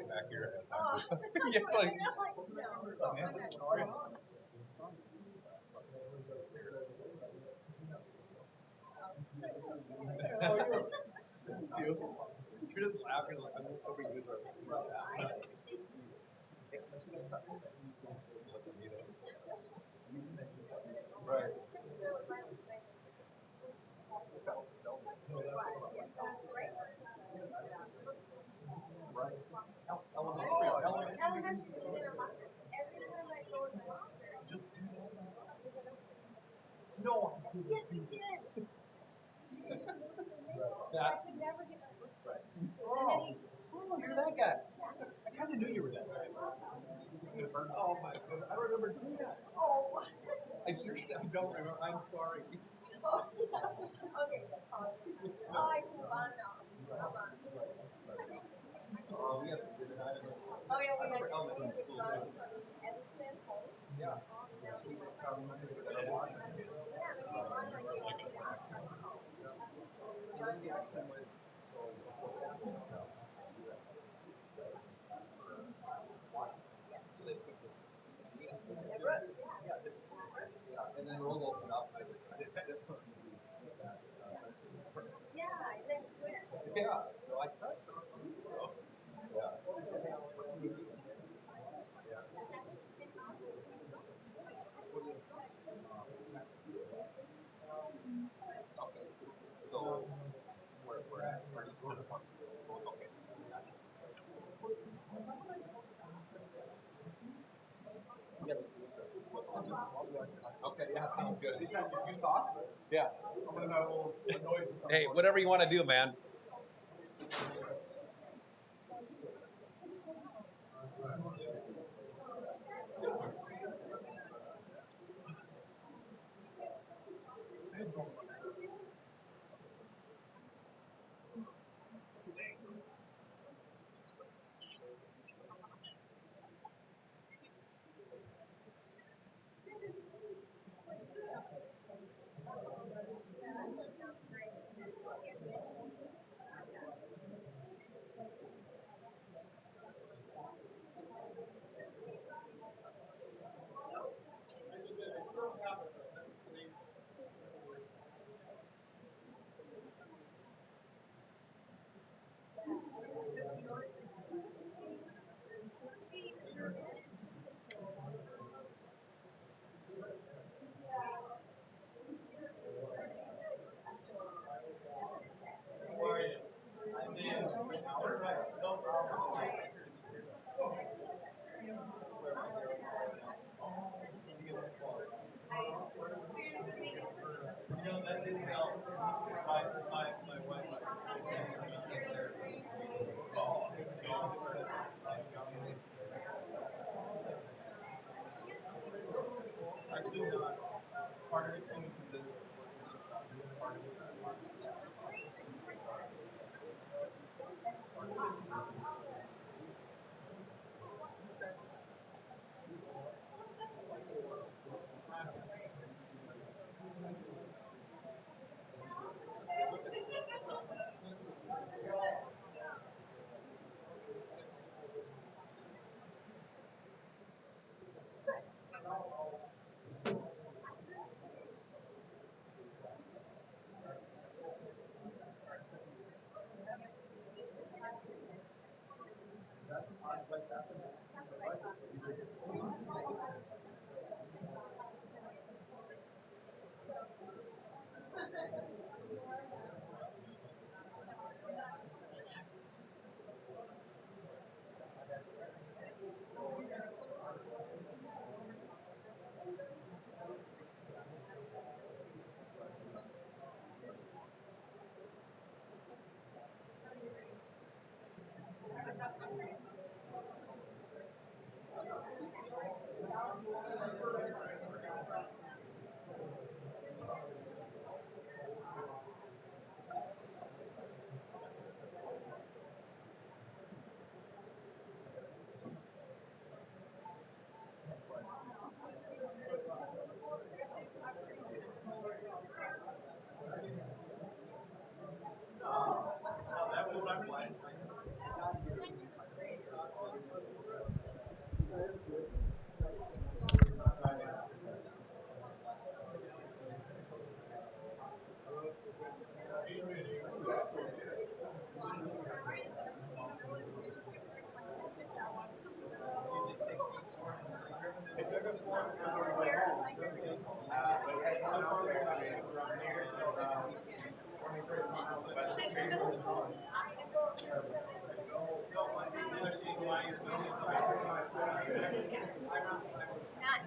Back here. Yeah, like, what's up, man? How are you? You're just laughing like I'm overused right. Right. No. Yes, you did. I could never get my first right. Oh, you're that guy. I kind of knew you were that guy. Oh my goodness, I don't remember doing that. Oh. I seriously, I don't remember. I'm sorry. Oh, yeah. Okay, that's fine. Oh, it's fun now. Oh, we have to do that. Oh, yeah, we I remember had elementary school. Yeah. And then the accent was so before that. So they took this. Yeah, and then we'll open up. Yeah, so I tried. Yeah. Okay. So we're at okay. Okay, yeah, sounds good. Anytime you talk, Yeah. I'm gonna know a noise or something. Hey, whatever you want to do, man. How are you? I'm in. No problem. You know, that didn't help. My wife. Actually, not. Part of it's coming from the part of it.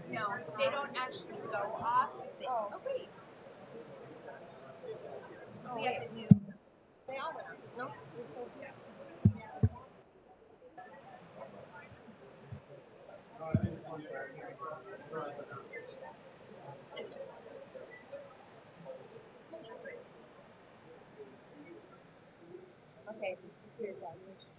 No, they don't actually go off. Oh wait. So we have to do. They all went off. No, we're still here. Okay, this is your evaluation.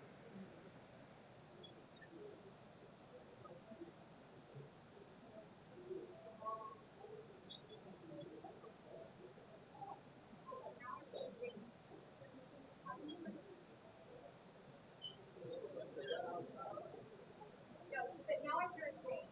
No, but now I hear it saying.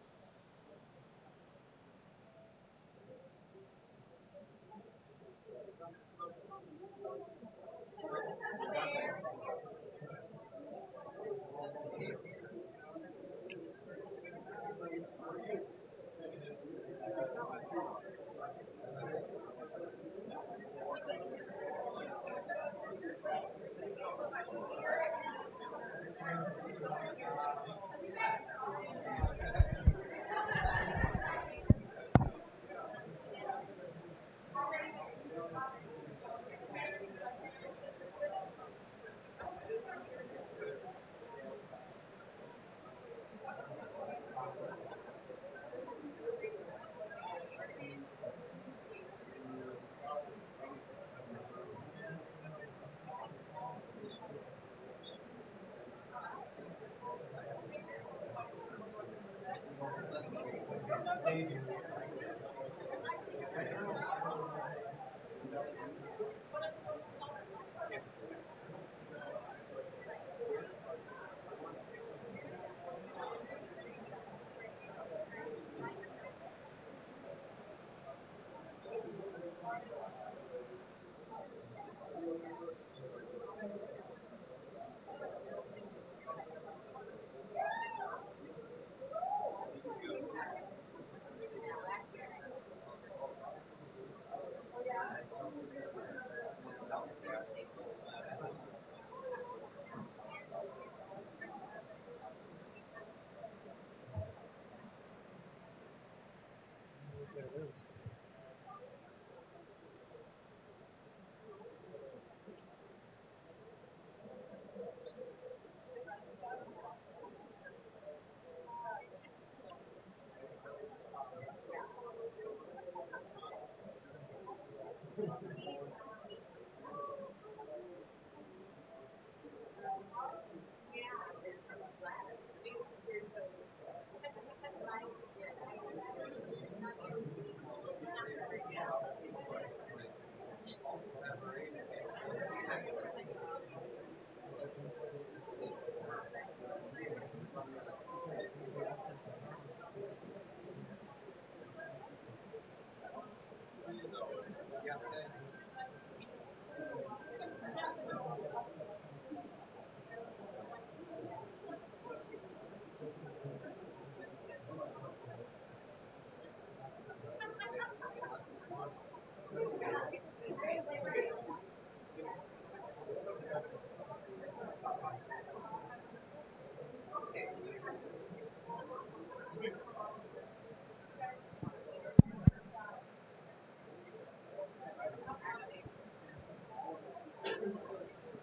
There it is.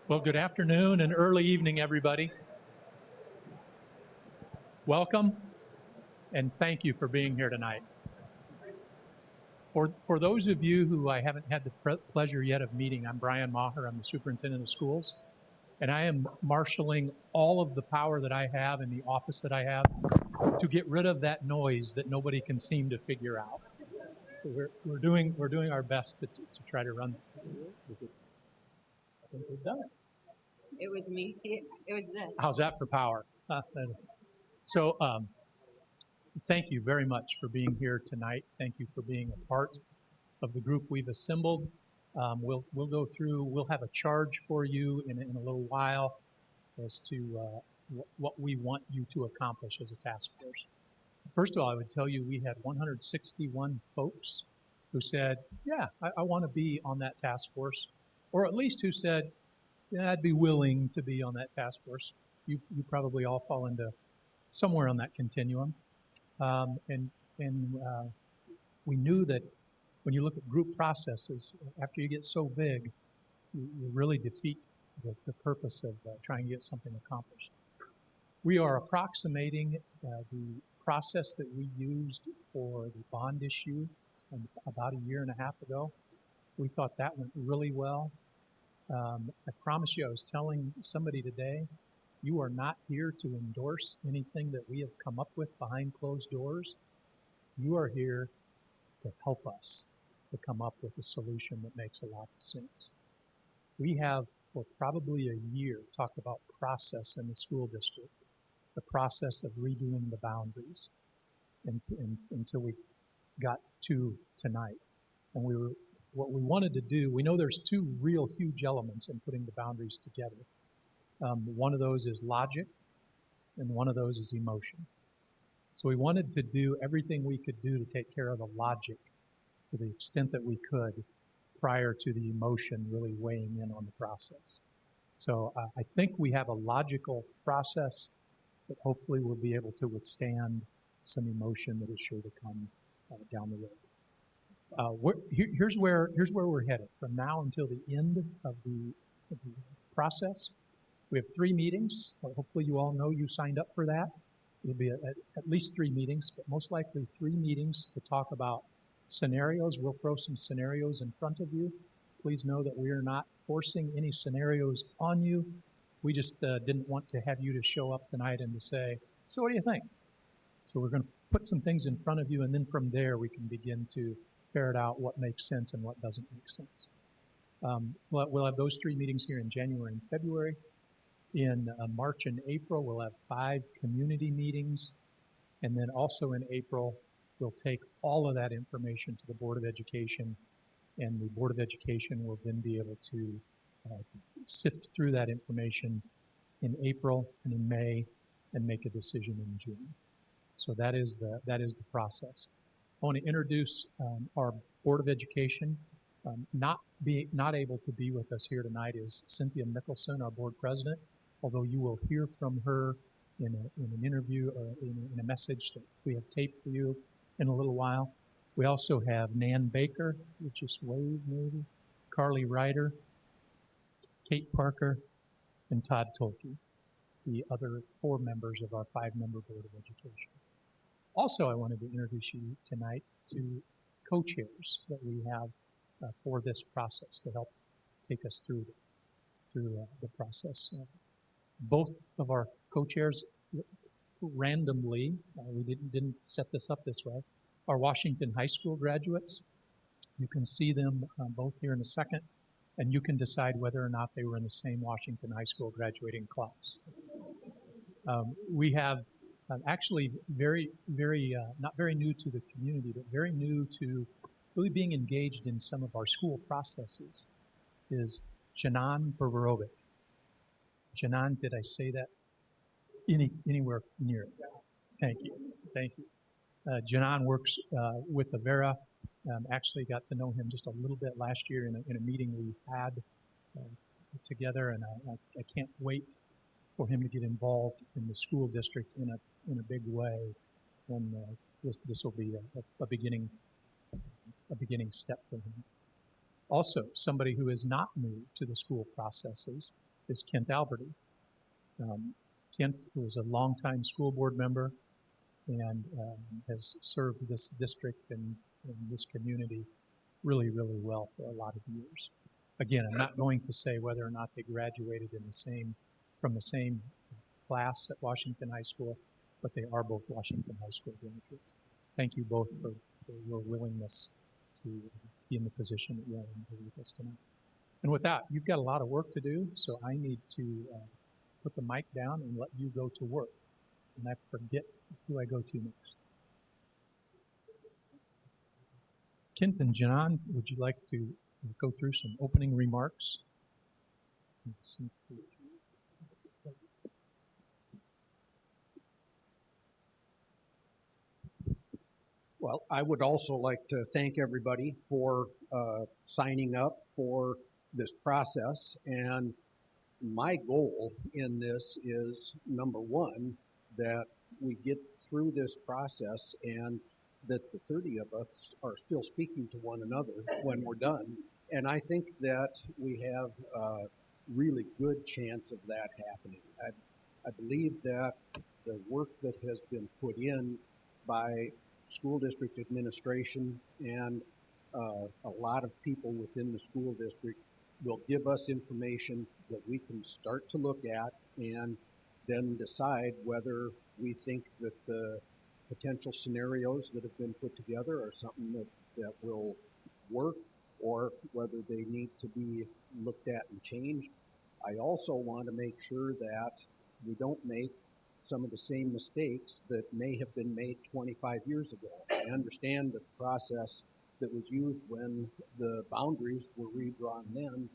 Well, good afternoon and early evening, everybody. Welcome and thank you for being here tonight. For those of you who I haven't had the pleasure yet of meeting, I'm Brian Maher. I'm the superintendent of schools, and I am marshaling all of the power that I have in the office that I have to get rid of that noise that nobody can seem to figure out. So we're doing our best to try to run. Is it? I think we've done it. It was me. It was this. How's that for power? So thank you very much for being here tonight. Thank you for being a part of the group we've assembled. We'll go through. We'll have a charge for you in a little while as to what we want you to accomplish as a task force. First of all, I would tell you we had 161 folks who said, "Yeah, I want to be on that task force," or at least who said, "Yeah, I'd be willing to be on that task force." You probably all fall into somewhere on that continuum. And we knew that when you look at group processes, after you get so big, you really defeat the purpose of trying to get something accomplished. We are approximating the process that we used for the bond issue about a year and a half ago. We thought that went really well. I promise you, I was telling somebody today, you are not here to endorse anything that we have come up with behind closed doors. You are here to help us to come up with a solution that makes a lot of sense. We have, for probably a year, talked about process in the school district, the process of redoing the boundaries until we got to tonight. And what we wanted to do, we know there's two real huge elements in putting the boundaries together. One of those is logic, and one of those is emotion. So we wanted to do everything we could do to take care of the logic to the extent that we could prior to the emotion really weighing in on the process. So I think we have a logical process that hopefully will be able to withstand some emotion that is sure to come down the road. Here's where we're headed from now until the end of the process. We have 3 meetings. Hopefully you all know you signed up for that. It'll be at least 3 meetings, but most likely 3 meetings to talk about scenarios. We'll throw some scenarios in front of you. Please know that we are not forcing any scenarios on you. We just didn't want to have you to show up tonight and to say, so what do you think? So we're going to put some things in front of you, and then from there we can begin to ferret out what makes sense and what doesn't make sense. We'll have those 3 meetings here in January and February. In March and April, we'll have 5 community meetings. And then also in April, we'll take all of that information to the Board of Education, and the Board of Education will then be able to sift through that information in April and in May and make a decision in June. So that is the process. I want to introduce our Board of Education. Not able to be with us here tonight is Cynthia Mickelson, our board president, although you will hear from her in an interview or in a message that we have taped for you in a little while. We also have Nan Baker, if you just wave maybe, Carly Ryder, Kate Parker, and Todd Tolke, the other 4 members of our 5-member Board of Education. Also, I wanted to introduce you tonight to co-chairs that we have for this process to help take us through the process. Both of our co-chairs randomly, we didn't set this up this way, are Washington High School graduates. You can see them both here in a second, and you can decide whether or not they were in the same Washington High School graduating class. We have actually very, not very new to the community, but very new to really being engaged in some of our school processes is Janan Berberovic. Janan, did I say that anywhere near it? Thank you. Janan works with the Vera. Actually got to know him just a little bit last year in a meeting we had together, and I can't wait for him to get involved in the school district in a big way. And this will be a beginning step for him. Also, somebody who is not new to the school processes is Kent Alberty. Kent was a longtime school board member and has served this district and this community really, really well for a lot of years. Again, I'm not going to say whether or not they graduated from the same class at Washington High School, but they are both Washington High School graduates. Thank you both for your willingness to be in the position that you're in here with us tonight. And with that, you've got a lot of work to do, so I need to put the mic down and let you go to work. And I forget who I go to next. Kent and Janan, would you like to go through some opening remarks? Well, I would also like to thank everybody for signing up for this process. And my goal in this is, number one, that we get through this process and that the 30 of us are still speaking to one another when we're done. And I think that we have a really good chance of that happening. I believe that the work that has been put in by school district administration and a lot of people within the school district will give us information that we can start to look at and then decide whether we think that the potential scenarios that have been put together are something that will work or whether they need to be looked at and changed. I also want to make sure that we don't make some of the same mistakes that may have been made 25 years ago. I understand that the process that was used when the boundaries were redrawn then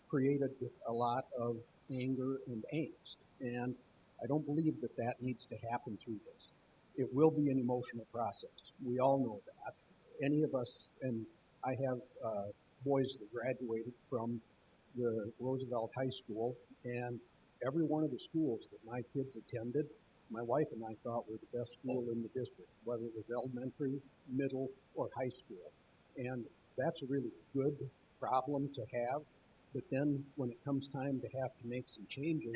created a lot of anger and angst. And I don't believe that that needs to happen through this. It will be an emotional process. We all know that. Any of us, and I have boys that graduated from the Roosevelt High School, and every one of the schools that my kids attended, my wife and I thought were the best school in the district, whether it was elementary, middle, or high school. And that's a really good problem to have. But then when it comes time to have to make some changes,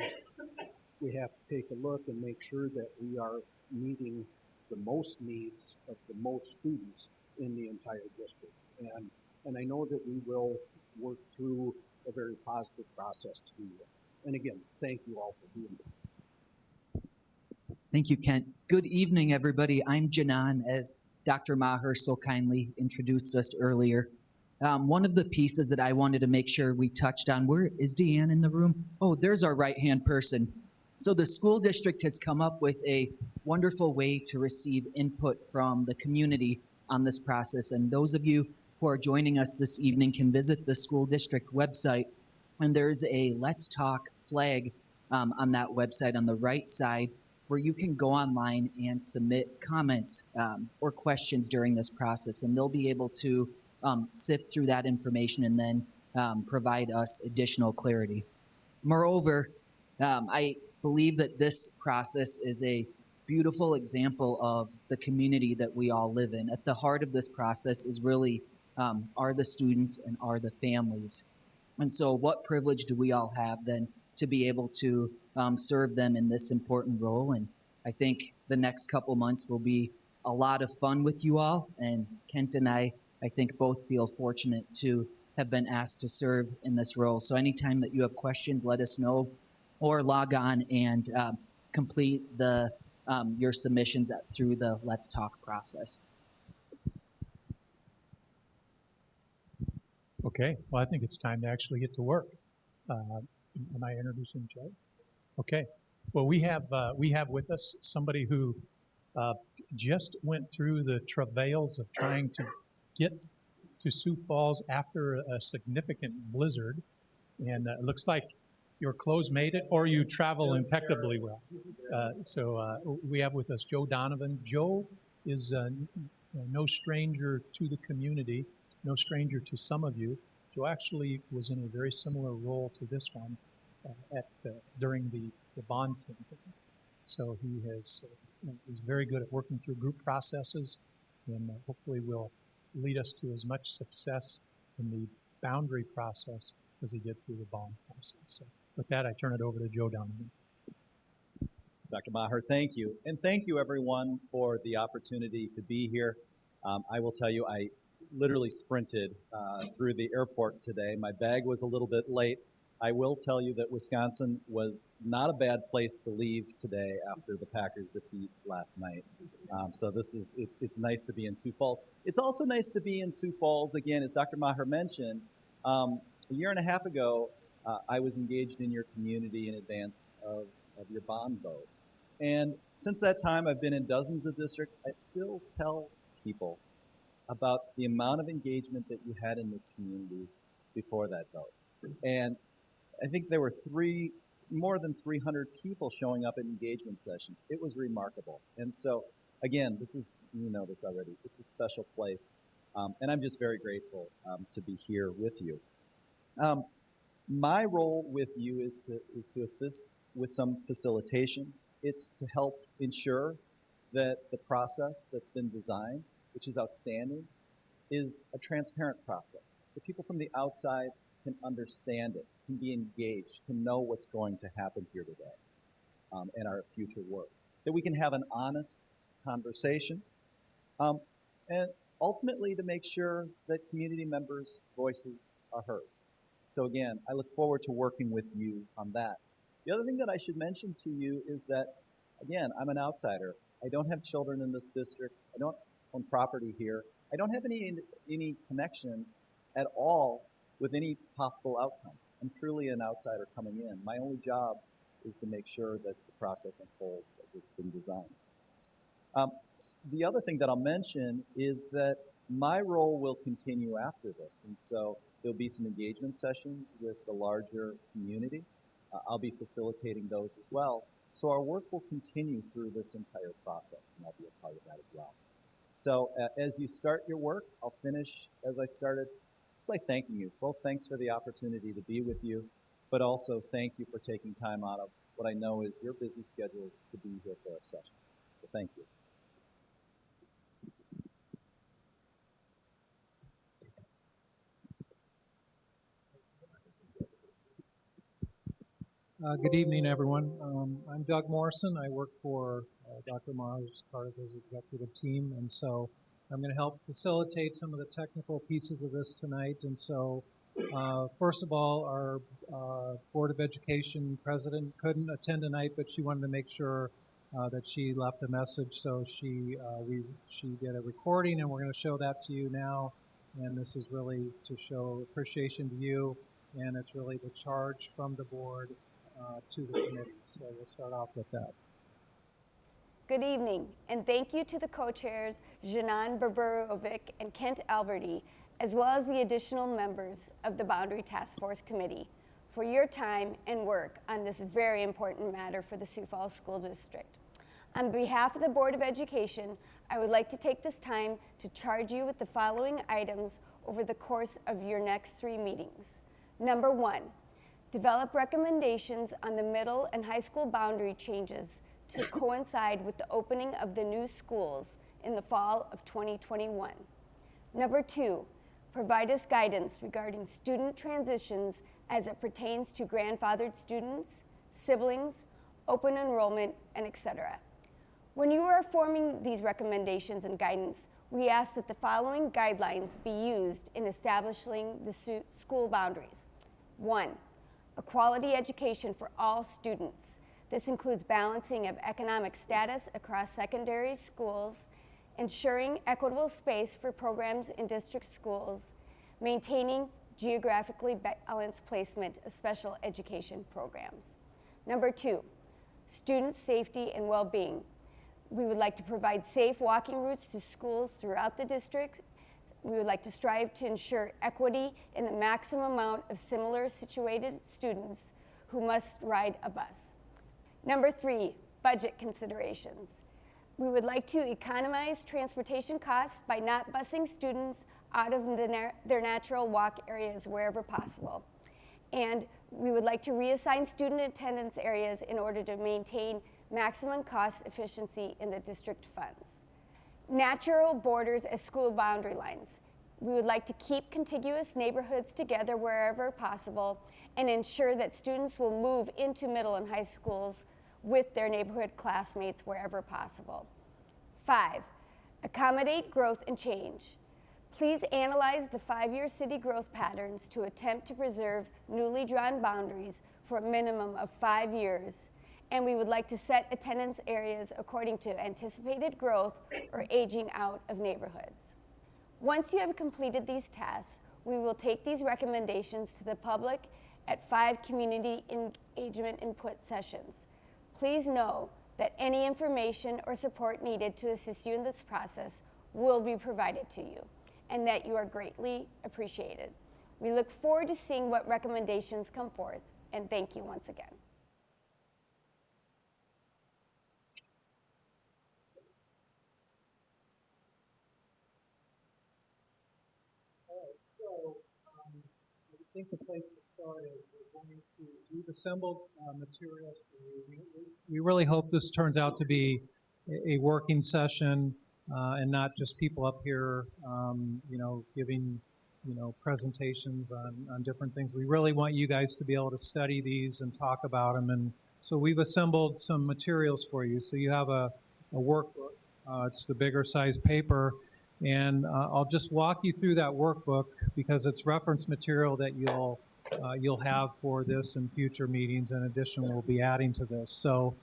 we have to take a look and make sure that we are meeting the most needs of the most students in the entire district. And I know that we will work through a very positive process to do that. And again, thank you all for being here. Thank you, Kent. Good evening, everybody. I'm Janan, as Dr. Maher so kindly introduced us earlier. One of the pieces that I wanted to make sure we touched on, where is Deanne in the room? Oh, there's our right-hand person. So the school district has come up with a wonderful way to receive input from the community on this process. And those of you who are joining us this evening can visit the school district website, and there's a Let's Talk flag on that website on the right side where you can go online and submit comments or questions during this process, and they'll be able to sift through that information and then provide us additional clarity. Moreover, I believe that this process is a beautiful example of the community that we all live in. At the heart of this process is really are the students and are the families. And so what privilege do we all have then to be able to serve them in this important role? And I think the next couple months will be a lot of fun with you all. And Kent and I think both feel fortunate to have been asked to serve in this role. So anytime that you have questions, let us know, or log on and complete the your submissions through the Let's Talk process. Okay, well, I think it's time to actually get to work. Am I introducing Joe? Okay, well, we have with us somebody who just went through the travails of trying to get to Sioux Falls after a significant blizzard, and it looks like your clothes made it, or you travel impeccably well. So we have with us Joe Donovan. Joe is no stranger to the community, no stranger to some of you. Joe actually was in a very similar role to this one during the bond campaign. So he's very good at working through group processes, and hopefully will lead us to as much success in the boundary process as he did through the bond process. So with that, I turn it over to Joe Donovan. Dr. Maher, thank you. And thank you, everyone, for the opportunity to be here. I will tell you, I literally sprinted through the airport today. My bag was a little bit late. I will tell you that Wisconsin was not a bad place to leave today after the Packers' defeat last night. So it's nice to be in Sioux Falls. It's also nice to be in Sioux Falls, again, as Dr. Maher mentioned. A year and a half ago, I was engaged in your community in advance of your bond vote. And since that time, I've been in dozens of districts. I still tell people about the amount of engagement that you had in this community before that vote. And I think there were more than 300 people showing up at engagement sessions. It was remarkable. And so, again, you know this already, it's a special place. And I'm just very grateful to be here with you. My role with you is to assist with some facilitation it's to help ensure that the process that's been designed, which is outstanding, is a transparent process. That people from the outside can understand it, can be engaged, can know what's going to happen here today in our future work. That we can have an honest conversation, and ultimately to make sure that community members' voices are heard. So again, I look forward to working with you on that. The other thing that I should mention to you is that, again, I'm an outsider. I don't have children in this district. I don't own property here. I don't have any connection at all with any possible outcome. I'm truly an outsider coming in. My only job is to make sure that the process unfolds as it's been designed. The other thing that I'll mention is that my role will continue after this, and so there'll be some engagement sessions with the larger community. I'll be facilitating those as well. So our work will continue through this entire process, and I'll be a part of that as well. So as you start your work, I'll finish as I started, just by thanking you. Both thanks for the opportunity to be with you, but also thank you for taking time out of what I know is your busy schedules to be here for our sessions. So thank you. Good evening, everyone. I'm Doug Morrison. I work for Dr. Maher as part of his executive team, and so I'm going to help facilitate some of the technical pieces of this tonight. And so, first of all, our Board of Education president couldn't attend tonight, but she wanted to make sure that she left a message. So she did a recording, and we're going to show that to you now. And this is really to show appreciation to you, and it's really the charge from the board to the committee. So we'll start off with that. Good evening, and thank you to the co-chairs, Janan Berberovic and Kent Alberti, as well as the additional members of the Boundary Task Force Committee for your time and work on this very important matter for the Sioux Falls School District. On behalf of the Board of Education, I would like to take this time to charge you with the following items over the course of your next 3 meetings. Number 1, develop recommendations on the middle and high school boundary changes to coincide with the opening of the new schools in the fall of 2021. Number 2, provide us guidance regarding student transitions as it pertains to grandfathered students, siblings, open enrollment, and etc. When you are forming these recommendations and guidance, we ask that the following guidelines be used in establishing the school boundaries. 1, a quality education for all students. This includes balancing of economic status across secondary schools, ensuring equitable space for programs in district schools, maintaining geographically balanced placement of special education programs. Number 2, student safety and well-being. We would like to provide safe walking routes to schools throughout the district. We would like to strive to ensure equity in the maximum amount of similar situated students who must ride a bus. Number 3, budget considerations. We would like to economize transportation costs by not busing students out of their natural walk areas wherever possible. And we would like to reassign student attendance areas in order to maintain maximum cost efficiency in the district funds. Natural borders as school boundary lines. We would like to keep contiguous neighborhoods together wherever possible and ensure that students will move into middle and high schools with their neighborhood classmates wherever possible. 5, accommodate growth and change. Please analyze the 5-year city growth patterns to attempt to preserve newly drawn boundaries for a minimum of 5 years. And we would like to set attendance areas according to anticipated growth or aging out of neighborhoods. Once you have completed these tasks, we will take these recommendations to the public at 5 community engagement input sessions. Please know that any information or support needed to assist you in this process will be provided to you, and that you are greatly appreciated. We look forward to seeing what recommendations come forth, and thank you once again. So think the place to start is we've assembled materials for you. We really hope this turns out to be a working session and not just people up here, giving, presentations on different things. We really want you guys to be able to study these and talk about them. And so we've assembled some materials for you. So you have a workbook. It's the bigger size paper. And I'll just walk you through that workbook because it's reference material that you'll have for this in future meetings. In addition, we'll be adding to this. So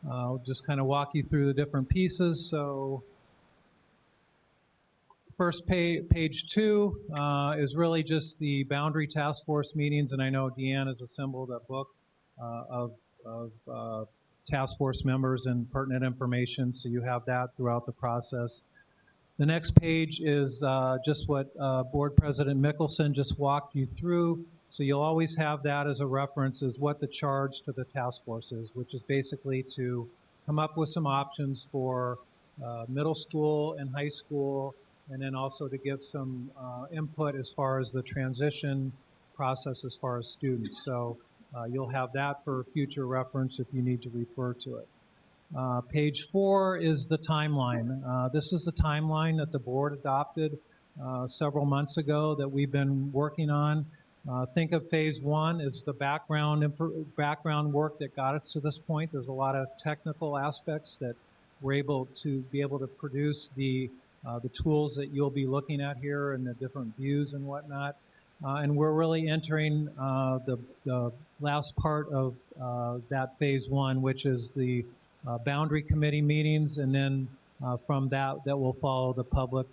I'll just kind of walk you through the different pieces. So first page 2 is really just the boundary task force meetings. And I know Deanne has assembled a book of task force members and pertinent information. So you have that throughout the process. The next page is just what Board President Mickelson just walked you through. So you'll always have that as a reference as what the charge to the task force is, which is basically to come up with some options for middle school and high school, and then also to give some input as far as the transition process as far as students. So you'll have that for future reference if you need to refer to it. Page 4 is the timeline. This is the timeline that the board adopted several months ago that we've been working on. Think of phase 1 as the background work that got us to this point. There's a lot of technical aspects that we're able to produce the tools that you'll be looking at here and the different views and whatnot. And we're really entering the last part of that phase 1, which is the boundary committee meetings, and then from that will follow the public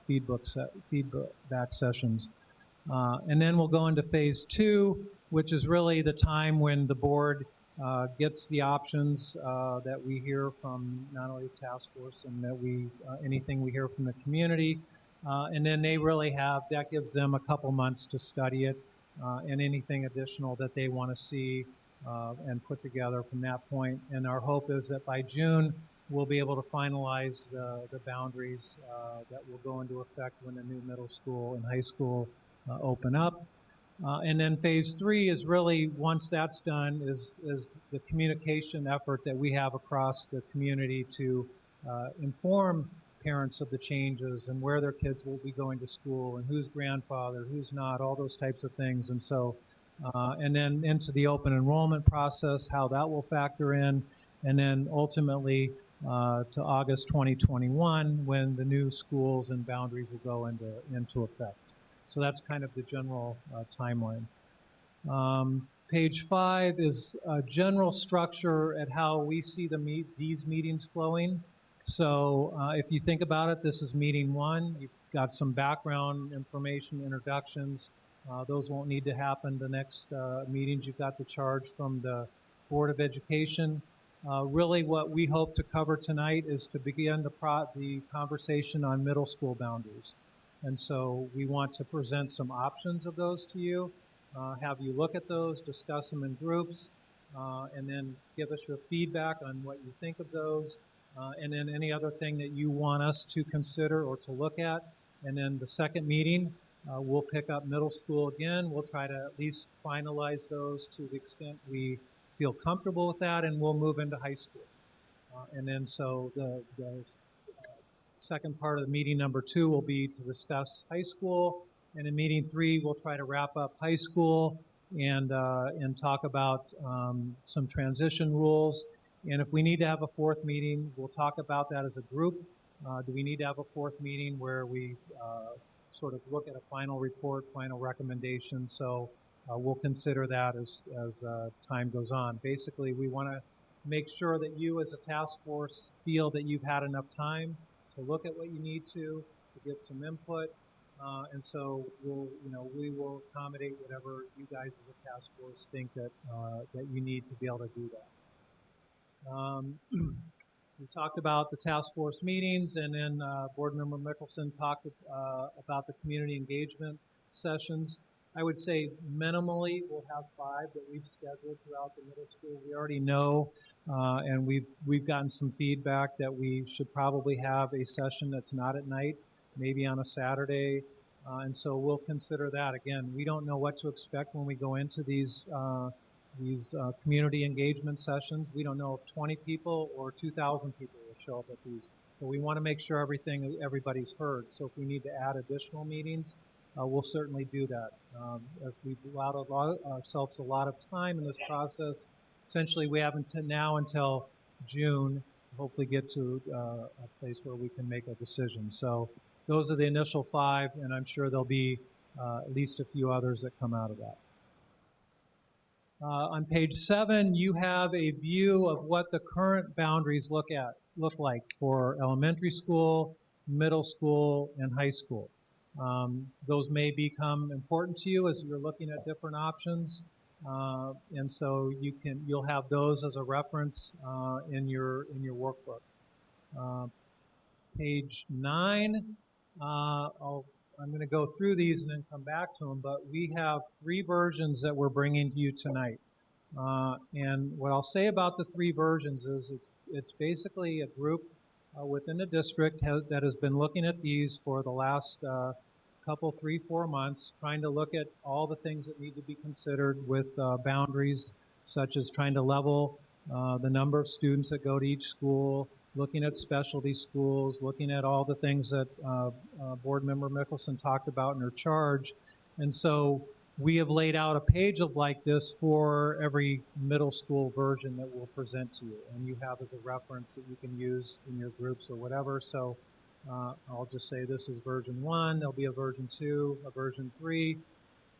feedback sessions. And then we'll go into phase 2, which is really the time when the board gets the options that we hear from not only the task force and that anything we hear from the community. And then they really that gives them a couple months to study it and anything additional that they want to see and put together from that point. And our hope is that by June, we'll be able to finalize the boundaries that will go into effect when the new middle school and high school open up. And then phase 3 is really, once that's done, is the communication effort that we have across the community to inform parents of the changes and where their kids will be going to school and who's grandfather, who's not, all those types of things. And so and then into the open enrollment process, how that will factor in, and then ultimately to August 2021 when the new schools and boundaries will go into effect. So that's kind of the general timeline. Page 5 is a general structure at how we see these meetings flowing. So if you think about it, this is meeting 1. You've got some background information, introductions. Those won't need to happen the next meetings. You've got the charge from the Board of Education. Really what we hope to cover tonight is to begin the conversation on middle school boundaries. And so we want to present some options of those to you, have you look at those, discuss them in groups, and then give us your feedback on what you think of those, and then any other thing that you want us to consider or to look at. And then the second meeting, we'll pick up middle school again. We'll try to at least finalize those to the extent we feel comfortable with that, and we'll move into high school. And then so the second part of the meeting number 2 will be to discuss high school. And in meeting 3, we'll try to wrap up high school and talk about some transition rules. And if we need to have a 4th meeting, we'll talk about that as a group. Do we need to have a 4th meeting where we sort of look at a final report, final recommendation? So we'll consider that as time goes on. Basically, we want to make sure that you as a task force feel that you've had enough time to look at what you need to give some input. And so we will accommodate whatever you guys as a task force think that you need to be able to do that. We talked about the task force meetings, and then Board Member Mickelson talked about the community engagement sessions. I would say minimally we'll have 5 that we've scheduled throughout the middle school. We already know, and we've gotten some feedback that we should probably have a session that's not at night, maybe on a Saturday And so we'll consider that. Again, we don't know what to expect when we go into these community engagement sessions. We don't know if 20 people or 2,000 people will show up at these, but we want to make sure everybody's heard. So if we need to add additional meetings, we'll certainly do that. As we've allowed ourselves a lot of time in this process, essentially we have now until June to hopefully get to a place where we can make a decision. So those are the initial 5, and I'm sure there'll be at least a few others that come out of that. On page 7, you have a view of what the current boundaries look like for elementary school, middle school, and high school. Those may become important to you as you're looking at different options, and so you'll have those as a reference in your workbook. Page 9. I'm going to go through these and then come back to them, but we have 3 versions that we're bringing to you tonight. And what I'll say about the 3 versions is it's basically a group within the district that has been looking at these for the last couple, 3, 4 months, trying to look at all the things that need to be considered with boundaries, such as trying to level the number of students that go to each school, looking at specialty schools, looking at all the things that Board Member Mickelson talked about in her charge. And so we have laid out a page like this for every middle school version that we'll present to you. And you have as a reference that you can use in your groups or whatever. So I'll just say this is version 1, there'll be a version 2, a version 3.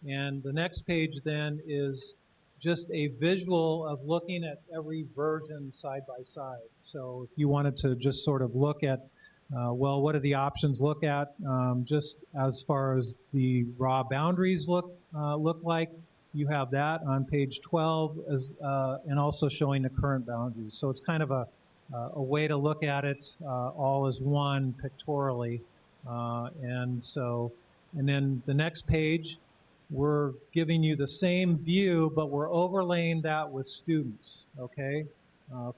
And the next page then is just a visual of looking at every version side by side. So if you wanted to just sort of look at, well, what do the options look at, just as far as the raw boundaries look like, you have that on page 12, and also showing the current boundaries. So it's kind of a way to look at it all as one pictorially. And then the next page, we're giving you the same view, but we're overlaying that with students, okay?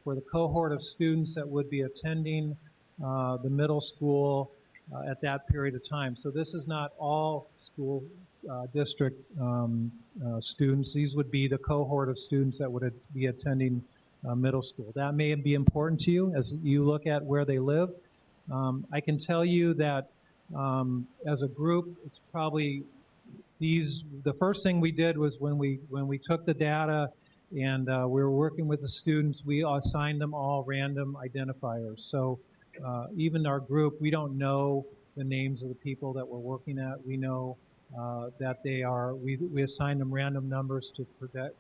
For the cohort of students that would be attending the middle school at that period of time. So this is not all school district students. These would be the cohort of students that would be attending middle school. That may be important to you as you look at where they live. I can tell you that as a group, it's probably the first thing we did was when we took the data and we were working with the students, we assigned them all random identifiers. So even our group, we don't know the names of the people that we're working at. We know that we assign them random numbers to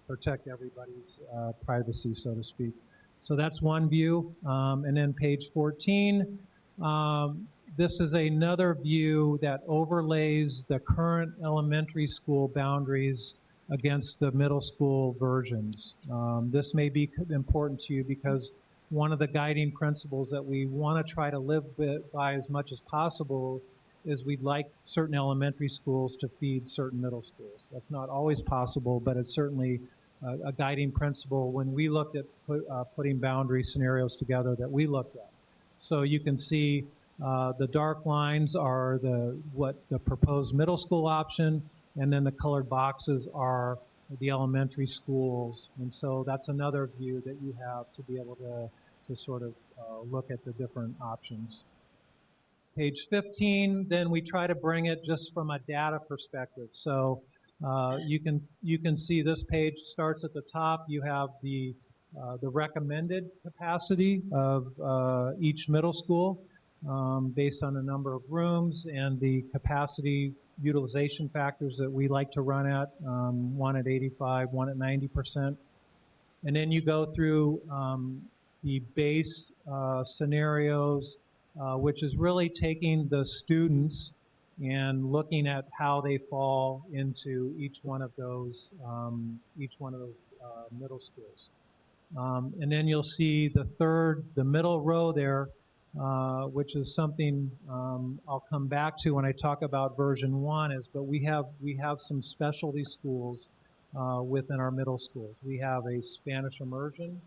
protect everybody's privacy, so to speak. So that's one view. And then page 14, this is another view that overlays the current elementary school boundaries against the middle school versions. This may be important to you because one of the guiding principles that we want to try to live by as much as possible is we'd like certain elementary schools to feed certain middle schools. That's not always possible, but it's certainly a guiding principle when we looked at putting boundary scenarios together that we looked at. So you can see the dark lines are the proposed middle school option, and then the colored boxes are the elementary schools. And so that's another view that you have to be able to sort of look at the different options. Page 15, then we try to bring it just from a data perspective. So you can see this page starts at the top. You have the recommended capacity of each middle school based on the number of rooms and the capacity utilization factors that we like to run at, one at 85, one at 90%. And then you go through the base scenarios, which is really taking the students and looking at how they fall into each one of those middle schools. And then you'll see the middle row there, which is something I'll come back to when I talk about version 1 but we have some specialty schools within our middle schools. We have a Spanish immersion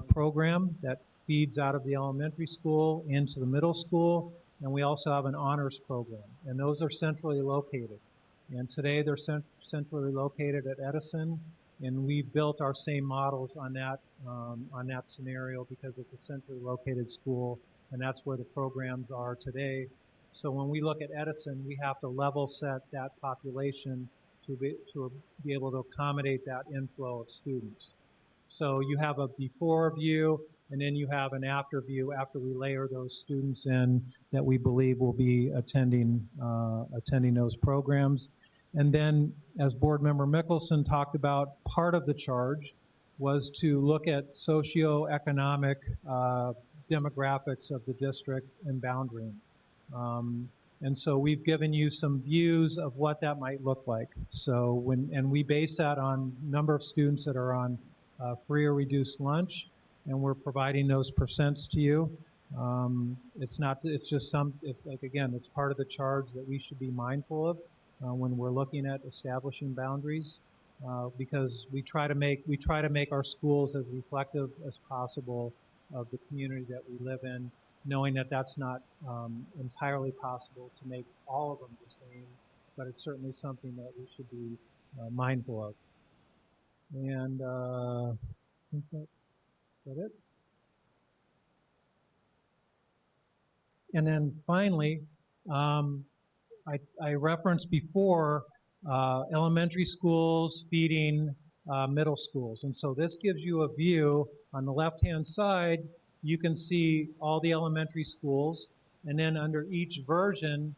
program that feeds out of the elementary school into the middle school. and we also have an honors program, and those are centrally located. And today they're centrally located at Edison, and we built our same models on that scenario because it's a centrally located school, and that's where the programs are today. So when we look at Edison, we have to level set that population to be able to accommodate that inflow of students. So you have a before view, and then you have an after view after we layer those students in that we believe will be attending those programs. And then, as Board Member Mickelson talked about, part of the charge was to look at socioeconomic demographics of the district and boundary. And so we've given you some views of what that might look like. So and we base that on number of students that are on free or reduced lunch, and we're providing those percents to you. It's like, again, it's part of the charge that we should be mindful of when we're looking at establishing boundaries, because we try to make our schools as reflective as possible of the community that we live in, knowing that that's not entirely possible to make all of them the same, but it's certainly something that we should be mindful of. And I think is that it? And then finally, I referenced before elementary schools feeding middle schools. And so this gives you a view. On the left-hand side, you can see all the elementary schools, and then under each version,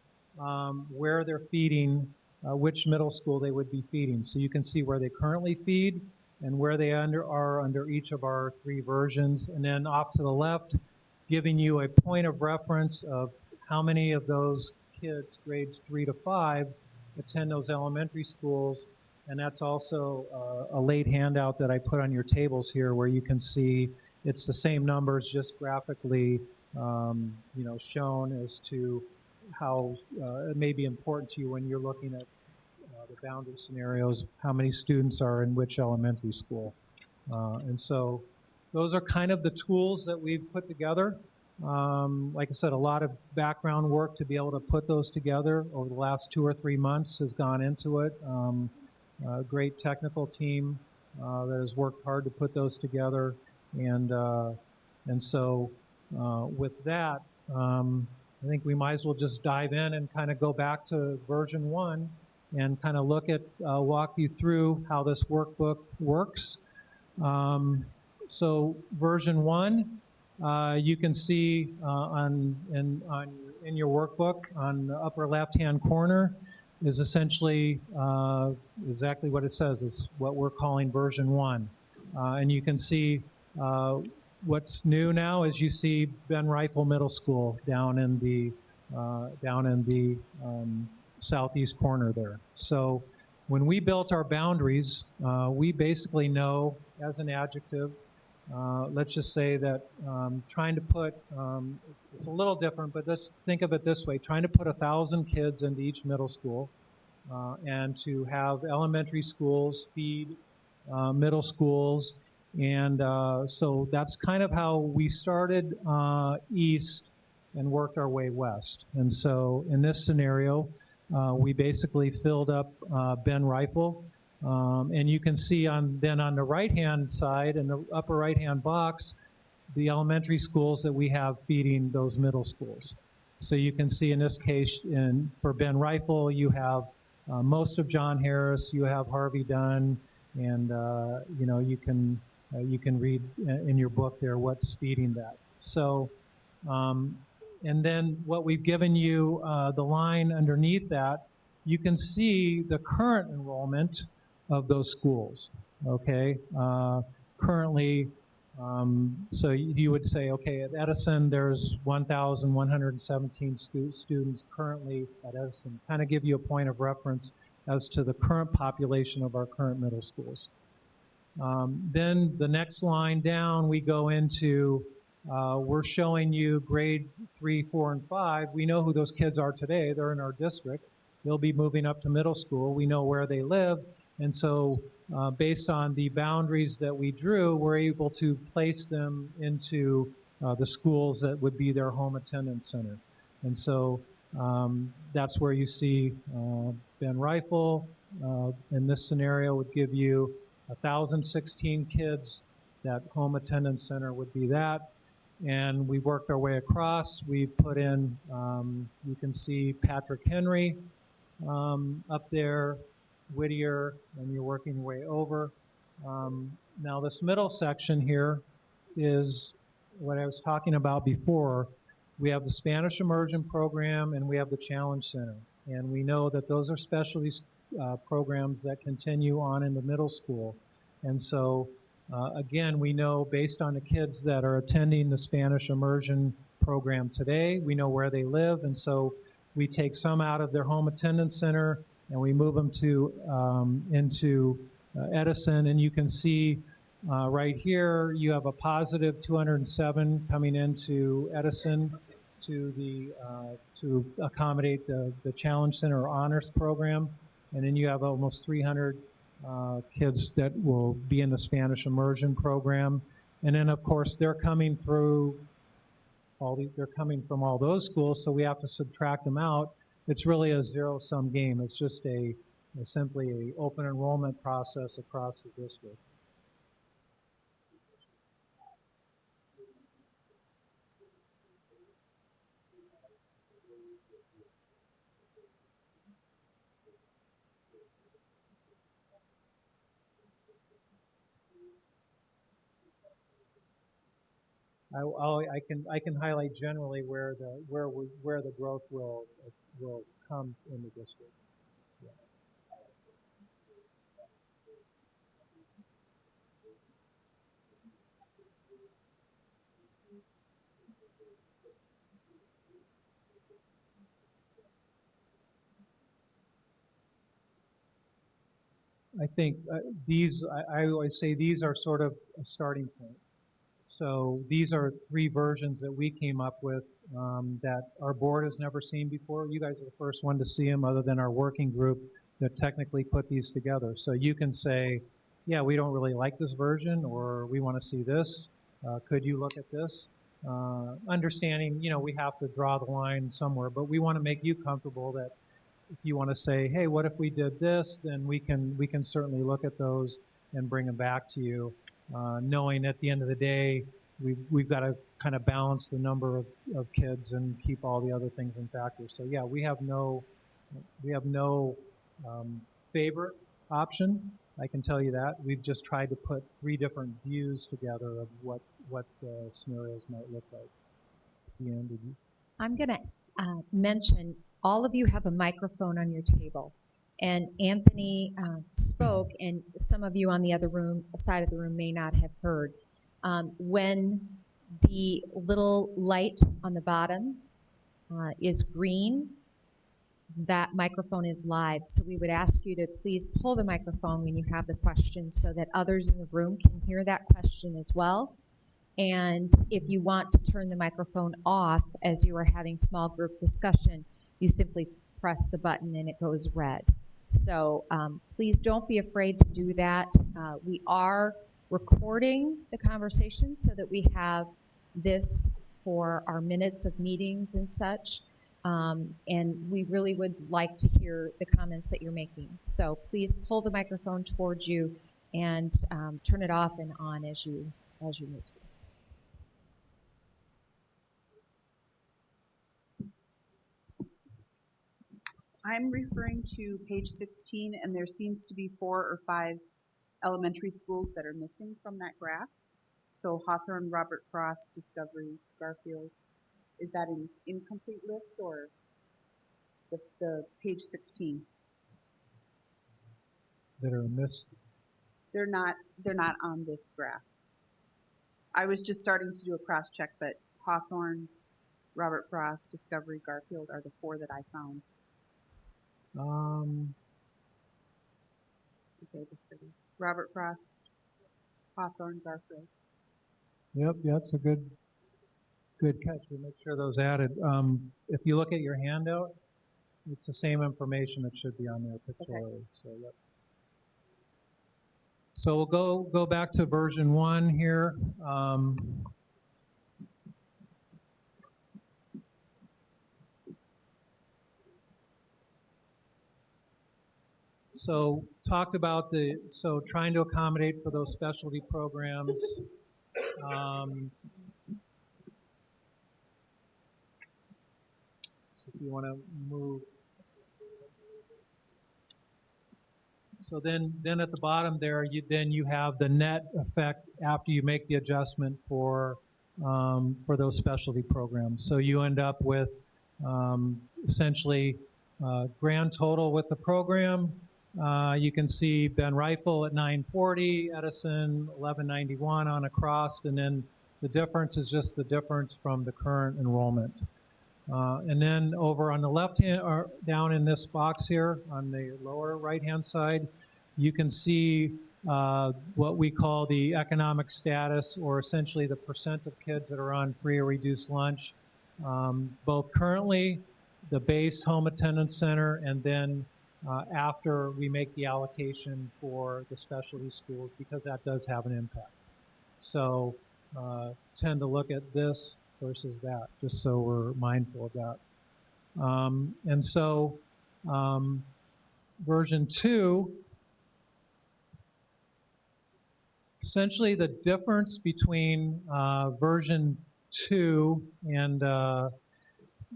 where they're feeding, which middle school they would be feeding. So you can see where they currently feed and where they are under each of our 3 versions. And then off to the left, giving you a point of reference of how many of those kids, grades 3 to 5, attend those elementary schools. And that's also a late handout that I put on your tables here, where you can see it's the same numbers, just graphically shown as to how it may be important to you when you're looking at the boundary scenarios, how many students are in which elementary school. And so those are kind of the tools that we've put together. Like I said, a lot of background work to be able to put those together over the last 2 or 3 months has gone into it. A great technical team that has worked hard to put those together. And so with that, I think we might as well just dive in and kind of go back to version 1 and kind of look at, walk you through how this workbook works. So version 1, you can see in your workbook on the upper left-hand corner is essentially exactly what it says. It's what we're calling version 1. And you can see what's new now is you see Ben Rifle Middle School down in the southeast corner there. So when we built our boundaries, we basically know as an adjective, let's just say that trying to put, it's a little different, but let's think of it this way, trying to put 1,000 kids into each middle school and to have elementary schools feed middle schools. And so that's kind of how we started east and worked our way west. And so in this scenario, we basically filled up Ben Rifle. And you can see then on the right-hand side, in the upper right-hand box, the elementary schools that we have feeding those middle schools. So you can see in this case, for Ben Rifle, you have most of John Harris, you have Harvey Dunn, and you can read in your book there what's feeding that. So, and then what we've given you, the line underneath that, you can see the current enrollment of those schools, okay? Currently, so you would say, okay, at Edison, there's 1,117 students currently at Edison. Kind of give you a point of reference as to the current population of our current middle schools. Then the next line down, we go into, we're showing you grade 3, 4, and 5. We know who those kids are today. They're in our district. They'll be moving up to middle school. We know where they live. And so based on the boundaries that we drew, we're able to place them into the schools that would be their home attendance center. And so that's where you see Ben Rifle in this scenario would give you 1,016 kids. That home attendance center would be that. And we worked our way across. We put in, you can see Patrick Henry up there, Whittier, and you're working your way over. Now this middle section here is what I was talking about before. We have the Spanish Immersion Program and we have the Challenge Center. And we know that those are specialty programs that continue on in the middle school. And so again, we know based on the kids that are attending the Spanish Immersion Program today, we know where they live. And so we take some out of their home attendance center and we move them to into Edison. And you can see right here, you have a positive 207 coming into Edison to accommodate the Challenge Center or Honors Program. And then you have almost 300 kids that will be in the Spanish Immersion Program. And then of course, they're coming through they're coming from all those schools, so we have to subtract them out. It's really a zero-sum game. It's just simply an open enrollment process across the district. I can highlight generally where the growth will come in the district. Yeah. I think I always say these are sort of a starting point. So these are 3 versions that we came up with that our board has never seen before. You guys are the first one to see them other than our working group that technically put these together. So you can say, yeah, we don't really like this version, or we want to see this. Could you look at this? Understanding, we have to draw the line somewhere, but we want to make you comfortable that if you want to say, hey, what if we did this, then we can certainly look at those and bring them back to you. Knowing at the end of the day, we've got to kind of balance the number of kids and keep all the other things in factor. So yeah, we have no favorite option. I can tell you that. We've just tried to put 3 different views together of what the scenarios might look like. Ian, did you? I'm going to mention all of you have a microphone on your table. And Anthony spoke, and some of you on the other side of the room may not have heard. When the little light on the bottom is green, that microphone is live. So we would ask you to please pull the microphone when you have the question so that others in the room can hear that question as well. And if you want to turn the microphone off as you are having small group discussion, you simply press the button and it goes red. So please don't be afraid to do that. We are recording the conversation so that we have this for our minutes of meetings and such. And we really would like to hear the comments that you're making. So please pull the microphone towards you and turn it off and on as you need to. I'm referring to page 16, and there seems to be 4 or 5 elementary schools that are missing from that graph. So Hawthorne, Robert Frost, Discovery, Garfield. Is that an incomplete list or the page 16? That are missed? They're not on this graph. I was just starting to do a cross check, but Hawthorne, Robert Frost, Discovery, Garfield are the 4 that I found. Okay, Discovery. Robert Frost, Hawthorne, Garfield. Yep, that's a good catch. We'll make sure those added. If you look at your handout, it's the same information that should be on there pictorially. Okay. So yep. So we'll go back to version 1 here. So talked about trying to accommodate for those specialty programs. So if you want to move. So then at the bottom there, you have the net effect after you make the adjustment for those specialty programs. So you end up with essentially grand total with the program. You can see Ben Rifle at 940, Edison 1191 on across, and then the difference is just the difference from the current enrollment. And then over on the left hand, or down in this box here on the lower right hand side, you can see what we call the economic status, or essentially the percent of kids that are on free or reduced lunch, both currently, the base home attendance center, and then after we make the allocation for the specialty schools, because that does have an impact. So tend to look at this versus that, just so we're mindful of that. And so version 2, essentially the difference between version 2 and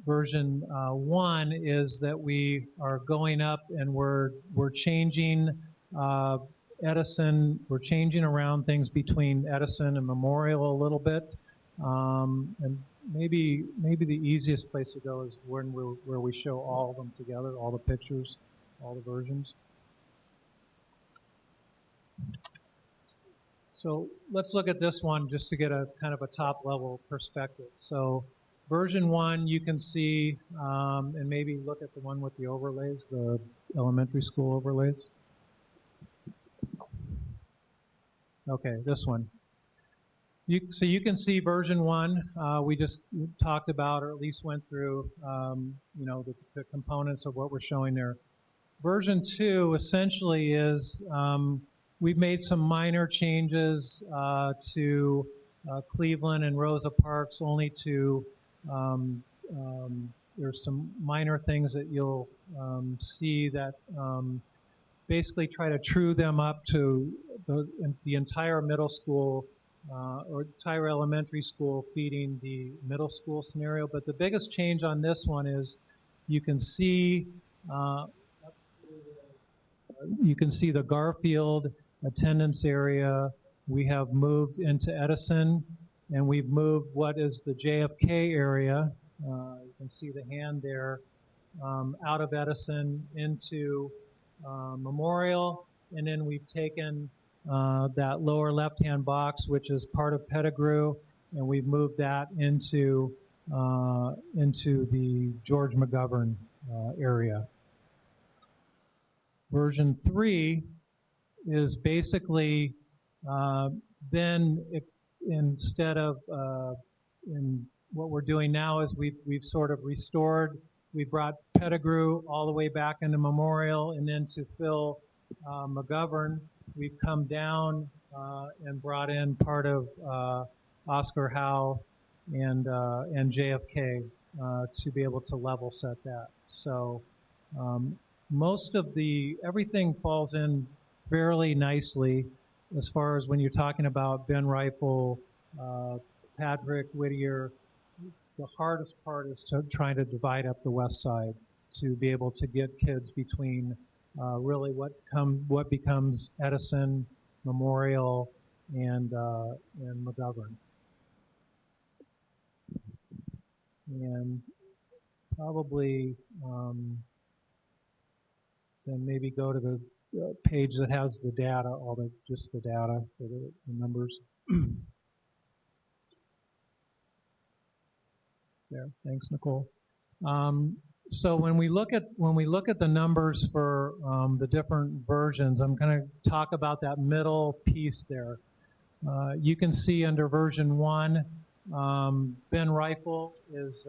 version 1 is that we are going up and we're changing Edison, we're changing around things between Edison and Memorial a little bit. And maybe the easiest place to go is where we show all of them together, all the pictures, all the versions. So let's look at this one just to get a kind of a top level perspective. So version 1, you can see, and maybe look at the one with the overlays, the elementary school overlays. Okay, this one. So you can see version 1, we just talked about, or at least went through, you know, the components of what we're showing there. Version 2 essentially is, we've made some minor changes to Cleveland and Rosa Parks, only to, there's some minor things that you'll see that basically try to true them up to the entire middle school or entire elementary school feeding the middle school scenario. But the biggest change on this one is you can see the Garfield attendance area. We have moved into Edison, and we've moved what is the JFK area. You can see the hand there, out of Edison into Memorial, and then we've taken that lower left-hand box, which is part of Pettigrew, and we've moved that into the George McGovern area. Version 3 is basically then instead of in what we're doing now is we've sort of restored. We brought Pettigrew all the way back into Memorial, and then to fill McGovern, we've come down and brought in part of Oscar Howe and JFK to be able to level set that. So most of everything falls in fairly nicely as far as when you're talking about Ben Rifle, Patrick, Whittier. The hardest part is trying to divide up the west side to be able to get kids between really what becomes Edison, Memorial, and McGovern. And probably then maybe go to the page that has the data, just the data for the numbers. There, thanks, Nicole. So when we look at the numbers for the different versions, I'm going to talk about that middle piece there. You can see under version 1, Ben Rifle is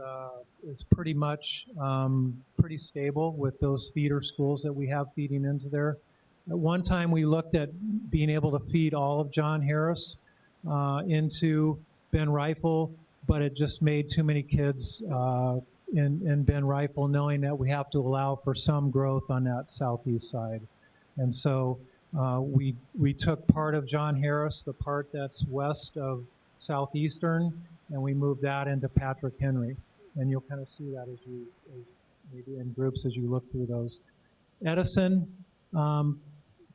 pretty much pretty stable with those feeder schools that we have feeding into there. At one time, we looked at being able to feed all of John Harris into Ben Rifle, but it just made too many kids in Ben Rifle, knowing that we have to allow for some growth on that southeast side. And so we took part of John Harris, the part that's west of Southeastern, and we moved that into Patrick Henry. And you'll kind of see that as maybe in groups as you look through those. Edison,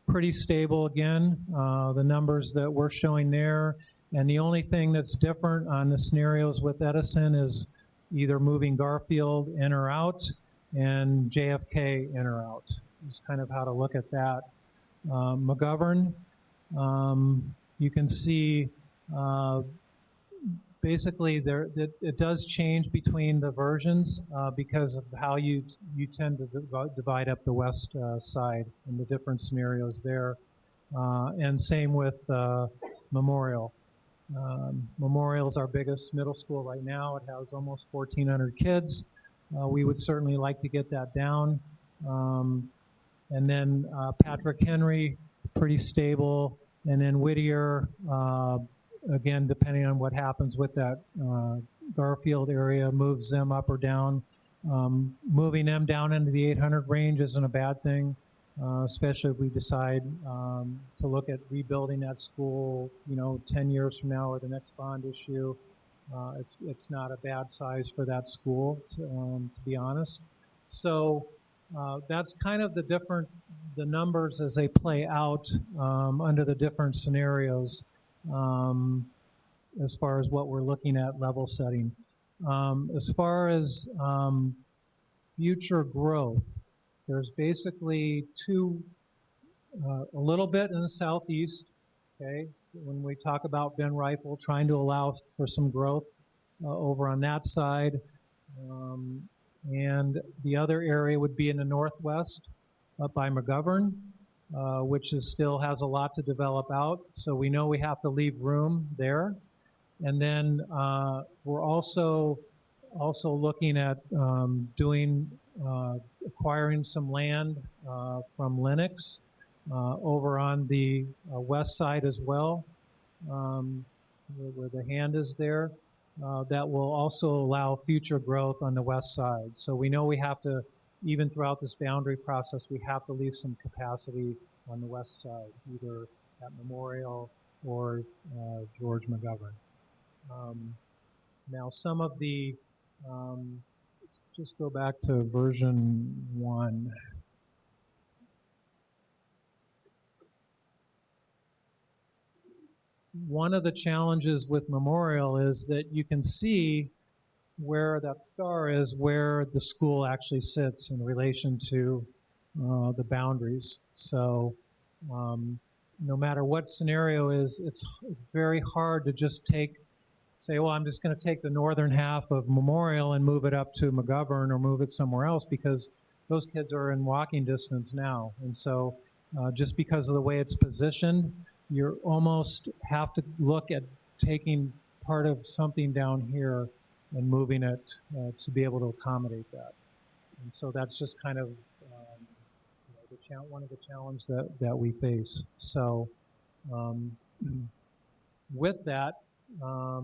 pretty stable again. The numbers that we're showing there, and the only thing that's different on the scenarios with Edison is either moving Garfield in or out and JFK in or out. Is kind of how to look at that. McGovern, you can see basically it does change between the versions because of how you tend to divide up the west side and the different scenarios there. And same with Memorial. Memorial's our biggest middle school right now. It has almost 1,400 kids. We would certainly like to get that down. And then Patrick Henry, pretty stable. And then Whittier, again, depending on what happens with that Garfield area, moves them up or down. Moving them down into the 800 range isn't a bad thing, especially if we decide to look at rebuilding that school, 10 years from now or the next bond issue. It's not a bad size for that school, to be honest. So that's kind of the numbers as they play out under the different scenarios as far as what we're looking at level setting. As far as future growth, there's basically a little bit in the southeast, okay? When we talk about Ben Rifle, trying to allow for some growth over on that side. And the other area would be in the northwest up by McGovern, which still has a lot to develop out. So we know we have to leave room there. And then we're also looking at acquiring some land from Lennox over on the west side as well, where the hand is there. That will also allow future growth on the west side. So we know we have to, even throughout this boundary process, we have to leave some capacity on the west side, either at Memorial or George McGovern. Now some of the, let's just go back to version 1. One of the challenges with Memorial is that you can see where that star is, where the school actually sits in relation to the boundaries. So no matter what scenario is, it's very hard to just say, well, I'm just going to take the northern half of Memorial and move it up to McGovern or move it somewhere else, because those kids are in walking distance now. And so just because of the way it's positioned, you almost have to look at taking part of something down here and moving it to be able to accommodate that. And so that's just kind of one of the challenges that we face. So with that, I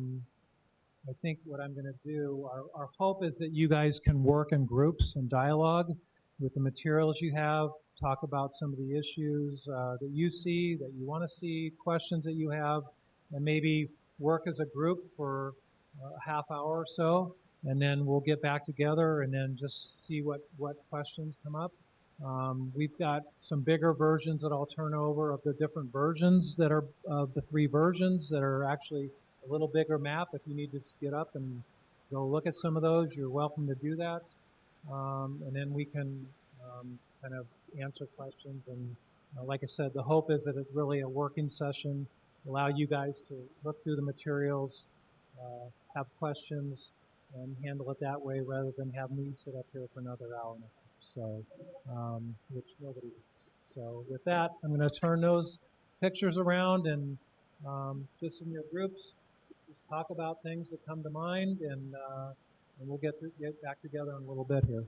think what I'm going to do, our hope is that you guys can work in groups and dialogue with the materials you have, talk about some of the issues that you see, that you want to see, questions that you have, and maybe work as a group for a half hour or so, and then we'll get back together and then just see what questions come up. We've got some bigger versions that I'll turn over of the different versions that are of the 3 versions that are actually a little bigger map. If you need to get up and go look at some of those, you're welcome to do that. And then we can kind of answer questions. And like I said, the hope is that it's really a working session, allow you guys to look through the materials, have questions, and handle it that way rather than have me sit up here for another hour and a half. So, which nobody wants. So with that, I'm going to turn those pictures around and just in your groups, just talk about things that come to mind, and we'll get back together in a little bit here.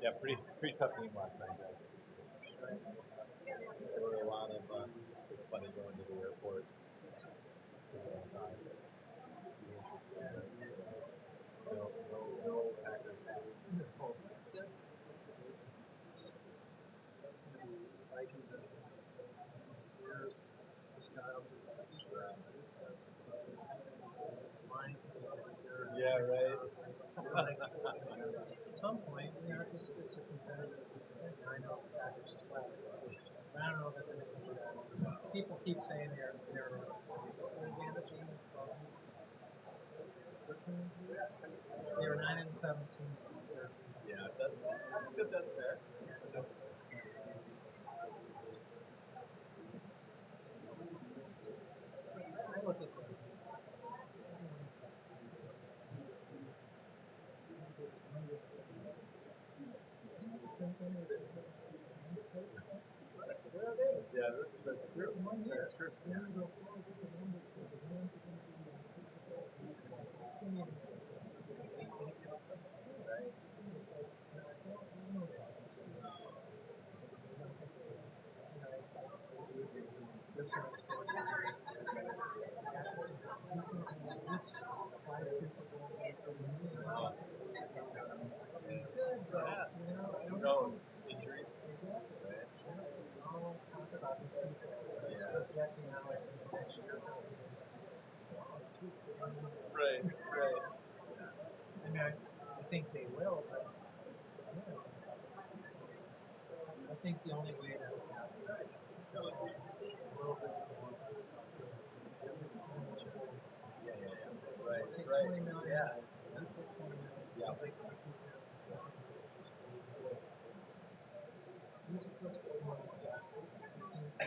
Yeah, pretty tough game last night, guys. There were a lot of it was funny going to the airport. So I thought it'd be interesting. But no Packers fans. That's going to be Vikings and Bears. This guy up to the next round. Mine to Yeah, right. At some point, it's a competitive thing. I know the Packers sweat. I don't know that they're going to do that. People keep saying they're advantage. They're 9 and 17. Yeah, that's fair. That's fair. I look at them. Yeah, that's true. That's true. Yeah. This is he's going to at least 5 Super Bowls. He's good, but Who knows? Injuries. Exactly. Right. All talk about these people. Yeah. Projecting out next year. Right. I mean, I think they will, but I think the only way that will happen is a little bit more. Yeah. Take Right. 20 million. Yeah. Equal 20 million. Yeah. Like, he's supposed to be one of the best. I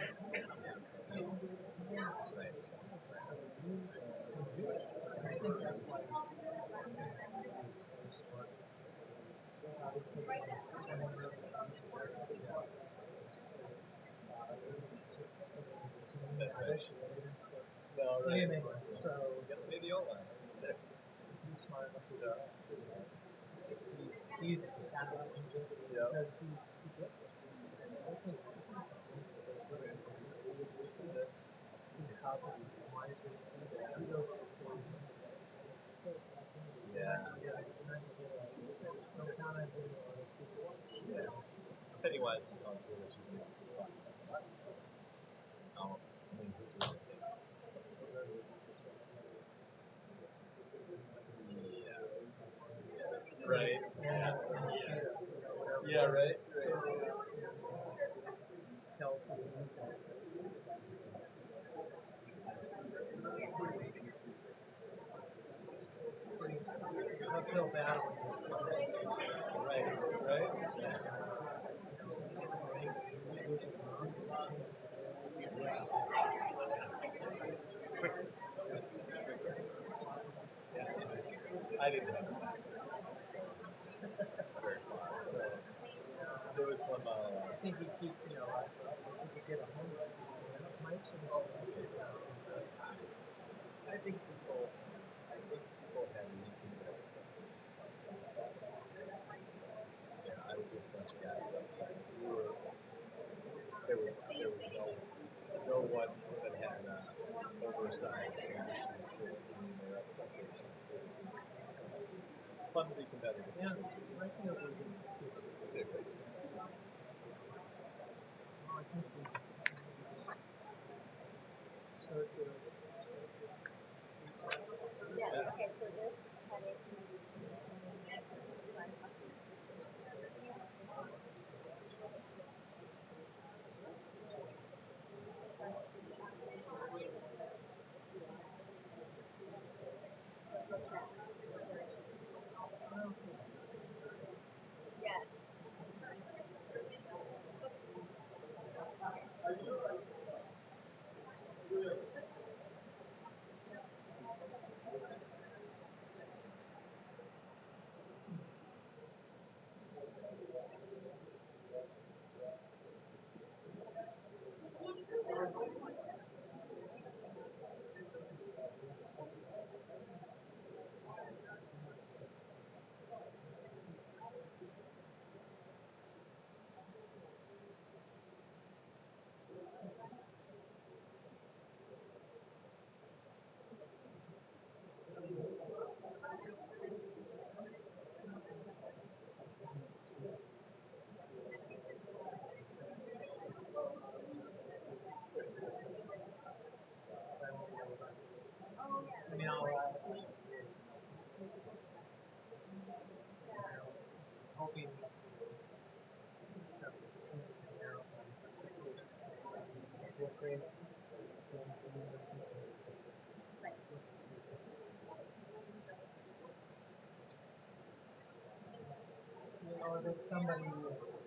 think that's why he's so smart. I would take 10 million. No, right. Anyway, so Maybe O-line. he's smart enough to do that too. He's got that longevity because he gets it. He's cautious and wiser. He goes for no count on him on a Super Bowl. Pennywise and Pound Foolish, you can just talk about that. No, I mean, who's going to take it? Yeah. Right. Yeah, right. Kelsey and these guys. It's uphill battle. Right. Yeah, interesting. I didn't have it back very far, so there was 1 mile. I think he keep, if he could get 100, might change things. I think people have reasonable expectations. Yeah, I was with a bunch of guys last night. There was no one that had oversized ambitions for the team or expectations for the team. It's fun to be competitive. Yeah, I think it would be Big race. I think we just start with Yes, okay, so this headache. Yes. I mean, hoping so. You know that somebody is.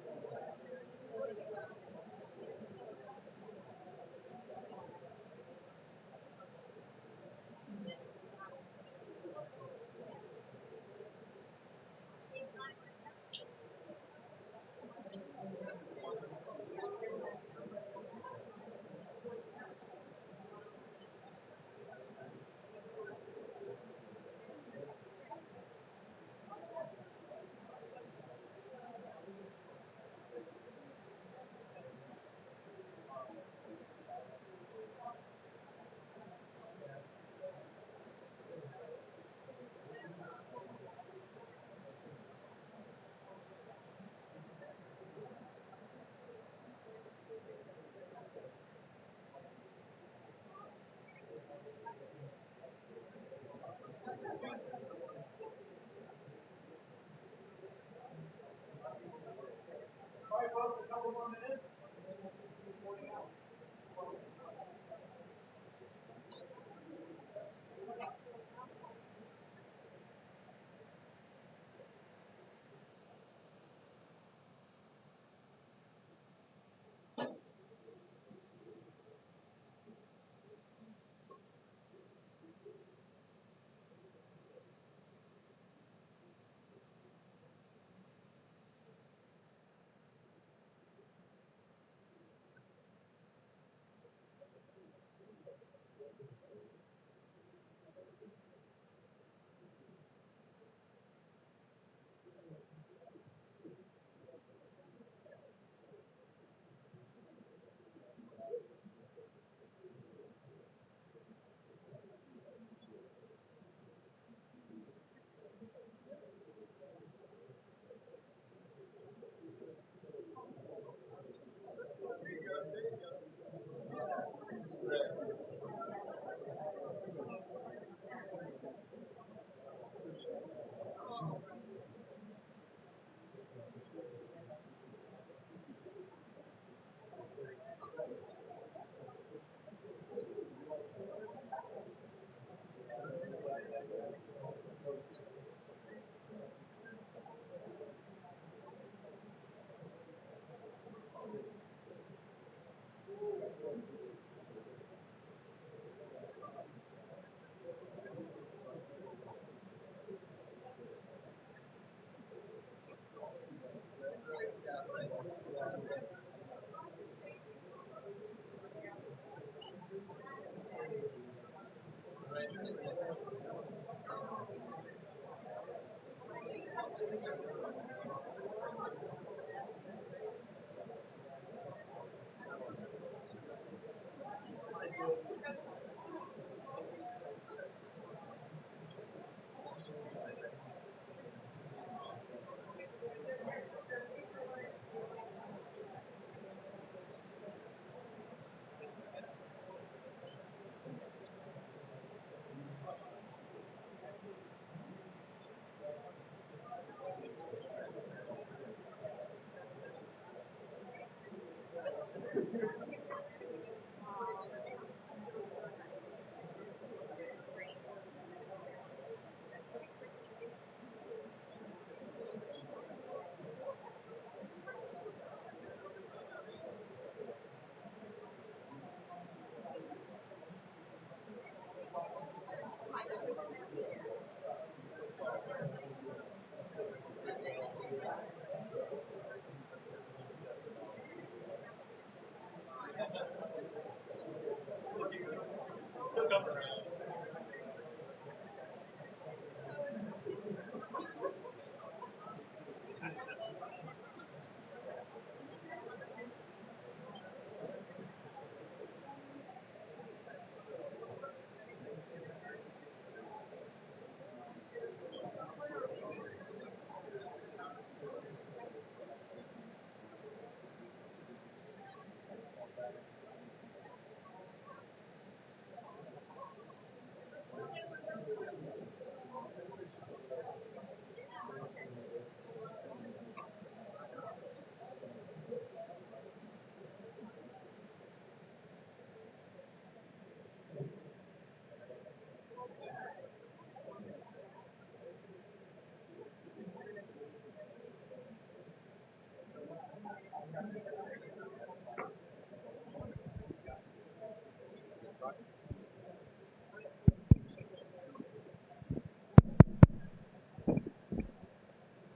All right, folks, a couple more minutes.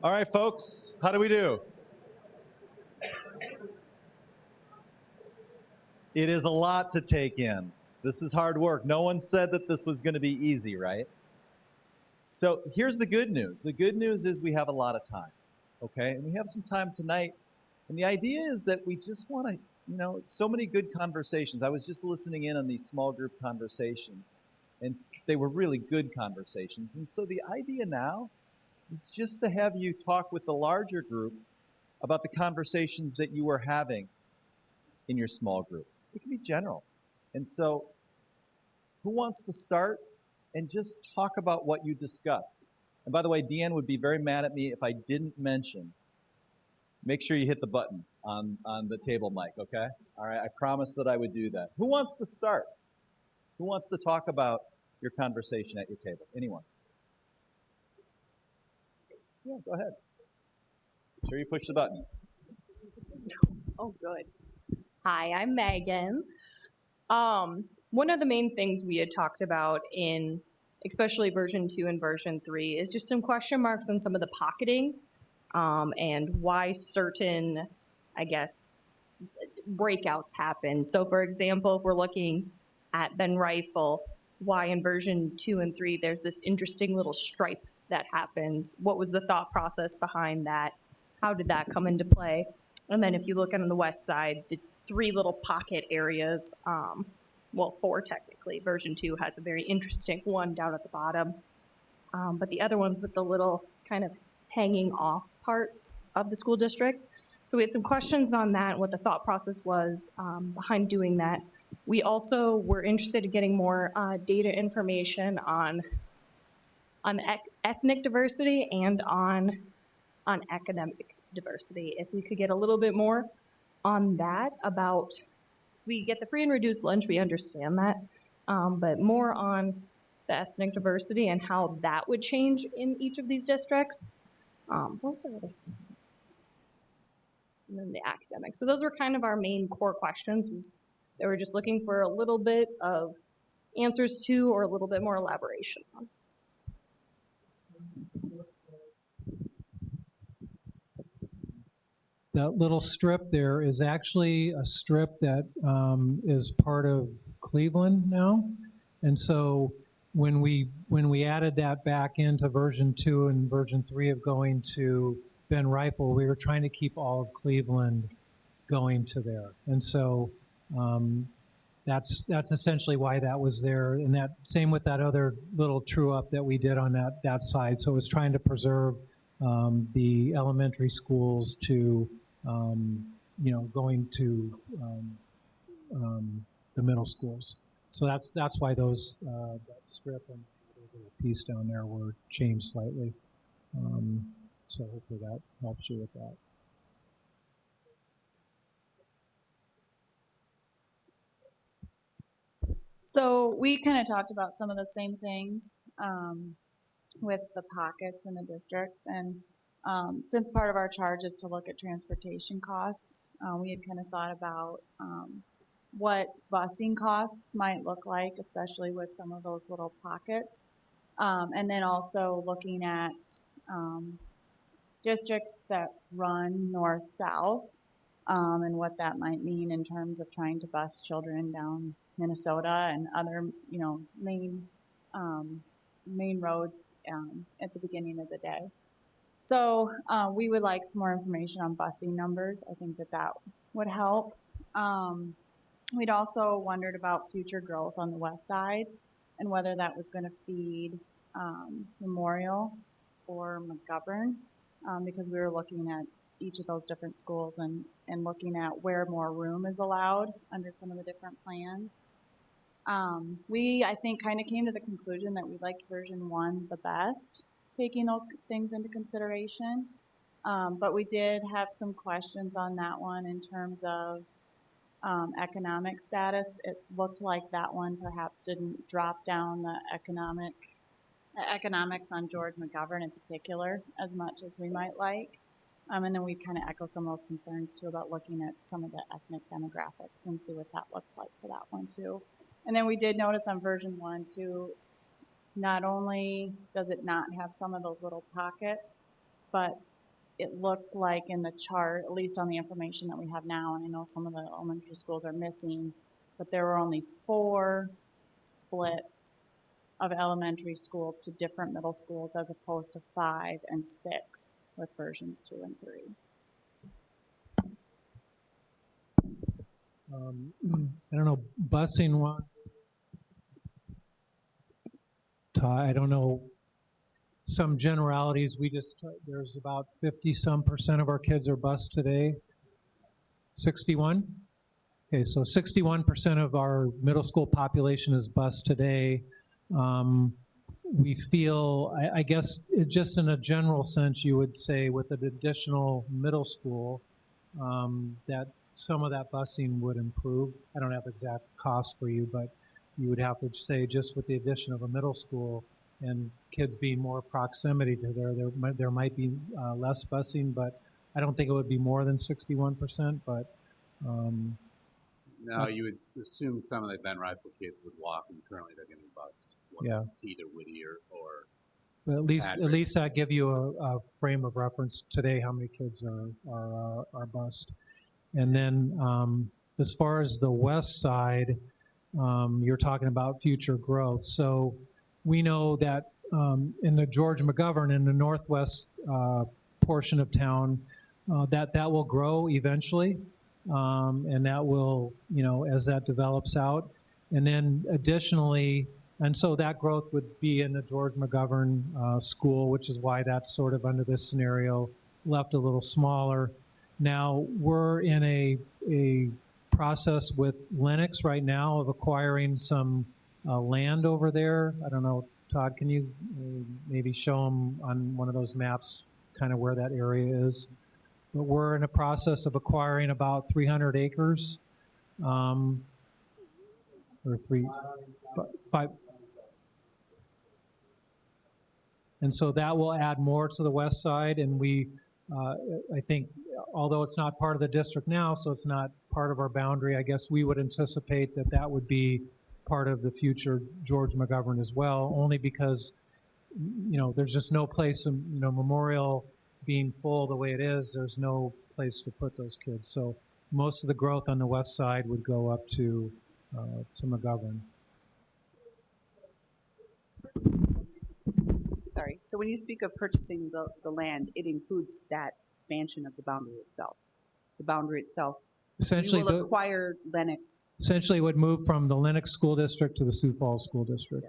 All right, folks, how do we do? It is a lot to take in. This is hard work. No one said that this was going to be easy, right? So here's the good news. The good news is we have a lot of time, okay? And we have some time tonight. And the idea is that we just want to, so many good conversations. I was just listening in on these small group conversations, and they were really good conversations. And so the idea now is just to have you talk with the larger group about the conversations that you are having in your small group. It can be general. And so who wants to start and just talk about what you discussed? And by the way, Deanne would be very mad at me if I didn't mention, make sure you hit the button on the table mic, okay? All right, I promised that I would do that. Who wants to start? Who wants to talk about your conversation at your table? Anyone? Yeah, go ahead. Make sure you push the button. Oh, good. Hi, I'm Megan. One of the main things we had talked about in especially version 2 and version 3 is just some question marks on some of the pocketing and why certain, I guess, breakouts happen. So for example, if we're looking at Ben Rifle, why in version 2 and 3 there's this interesting little stripe that happens. What was the thought process behind that? How did that come into play? And then if you look on the west side, the 3 little pocket areas, well, 4 technically. Version 2 has a very interesting one down at the bottom. But the other ones with the little kind of hanging off parts of the school district. So we had some questions on that, what the thought process was behind doing that. We also were interested in getting more data information on ethnic diversity and on academic diversity. If we could get a little bit more on that about, so we get the free and reduced lunch, we understand that, but more on the ethnic diversity and how that would change in each of these districts. What's our other? And then the academic. So those were kind of our main core questions. Was they were just looking for a little bit of answers to or a little bit more elaboration on. That little strip there is actually a strip that is part of Cleveland now. And so when we added that back into version 2 and version 3 of going to Ben Rifle, we were trying to keep all of Cleveland going to there. And so that's essentially why that was there. And that same with that other little true up that we did on that side. So it was trying to preserve the elementary schools to going to the middle schools. So that's why those that strip and the little piece down there were changed slightly. So hopefully that helps you with that. So we kind of talked about some of the same things with the pockets in the districts, and since part of our charge is to look at transportation costs, we had kind of thought about what busing costs might look like, especially with some of those little pockets, and then also looking at districts that run north-south and what that might mean in terms of trying to bus children down Minnesota and other, main roads at the beginning of the day. So we would like some more information on busing numbers. I think that would help. We'd also wondered about future growth on the west side and whether that was going to feed Memorial or McGovern, because we were looking at each of those different schools and looking at where more room is allowed under some of the different plans. We, I think, kind of came to the conclusion that we liked version 1 the best, taking those things into consideration. But we did have some questions on that one in terms of economic status. It looked like that one perhaps didn't drop down the economics on George McGovern in particular as much as we might like. And then we kind of echo some of those concerns too about looking at some of the ethnic demographics and see what that looks like for that one too. And then we did notice on version 1 too, not only does it not have some of those little pockets, but it looked like in the chart, at least on the information that we have now, and I know some of the elementary schools are missing, but there were only 4 splits of elementary schools to different middle schools as opposed to 5 and 6 with versions 2 and 3. I don't know, busing one. I don't know, some generalities, there's about 50-some% of our kids are bused today. 61? Okay, so 61% of our middle school population is bused today. We feel, I guess, just in a general sense, you would say with an additional middle school, that some of that busing would improve. I don't have exact costs for you, but you would have to say just with the addition of a middle school and kids being more proximity to there might be less busing, but I don't think it would be more than 61%, but no, you would assume some of the Ben Rifle kids would walk, and currently they're getting bused. Yeah. Either Whittier or but at least that give you a frame of reference today how many kids are bused. And then as far as the west side, you're talking about future growth. So we know that in the George McGovern, in the northwest portion of town, that will grow eventually. And that will, as that develops out. And then additionally, and so that growth would be in the George McGovern school, which is why that's sort of under this scenario left a little smaller. Now, we're in a process with Lennox right now of acquiring some land over there. I don't know, Todd, can you maybe show them on one of those maps kind of where that area is? But we're in a process of acquiring about 300 acres, or 5. And so that will add more to the west side. And we, I think, although it's not part of the district now, so it's not part of our boundary, I guess we would anticipate that that would be part of the future George McGovern as well, only because, there's just no place, Memorial being full the way it is, there's no place to put those kids. So most of the growth on the west side would go up to McGovern. Sorry. So when you speak of purchasing the land, it includes that expansion of the boundary itself. The boundary itself. Essentially, you will acquire Lennox. Essentially, it would move from the Lennox School District to the Sioux Falls School District.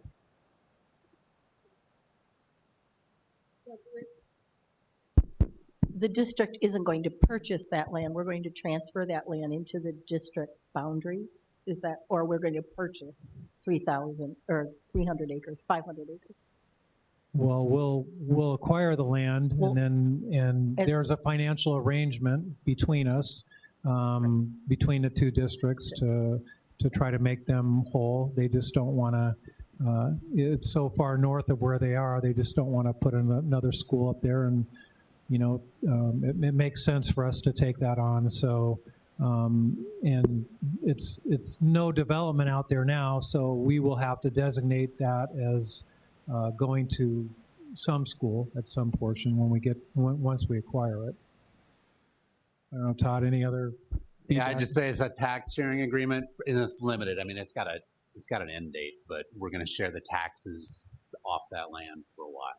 Yeah. The district isn't going to purchase that land. We're going to transfer that land into the district boundaries. Is that, or we're going to purchase 3,000 or 300 acres, 500 acres? Well, we'll acquire the land, and there's a financial arrangement between us, between the two districts to try to make them whole. They just don't want to. It's so far north of where they are. They just don't want to put another school up there, and it makes sense for us to take that on. So, and it's no development out there now, so we will have to designate that as going to some school at some portion once we acquire it. I don't know, Todd, any other feedback? Yeah, I just say it's a tax sharing agreement and it's limited. I mean, it's got an end date, but we're going to share the taxes off that land for a while,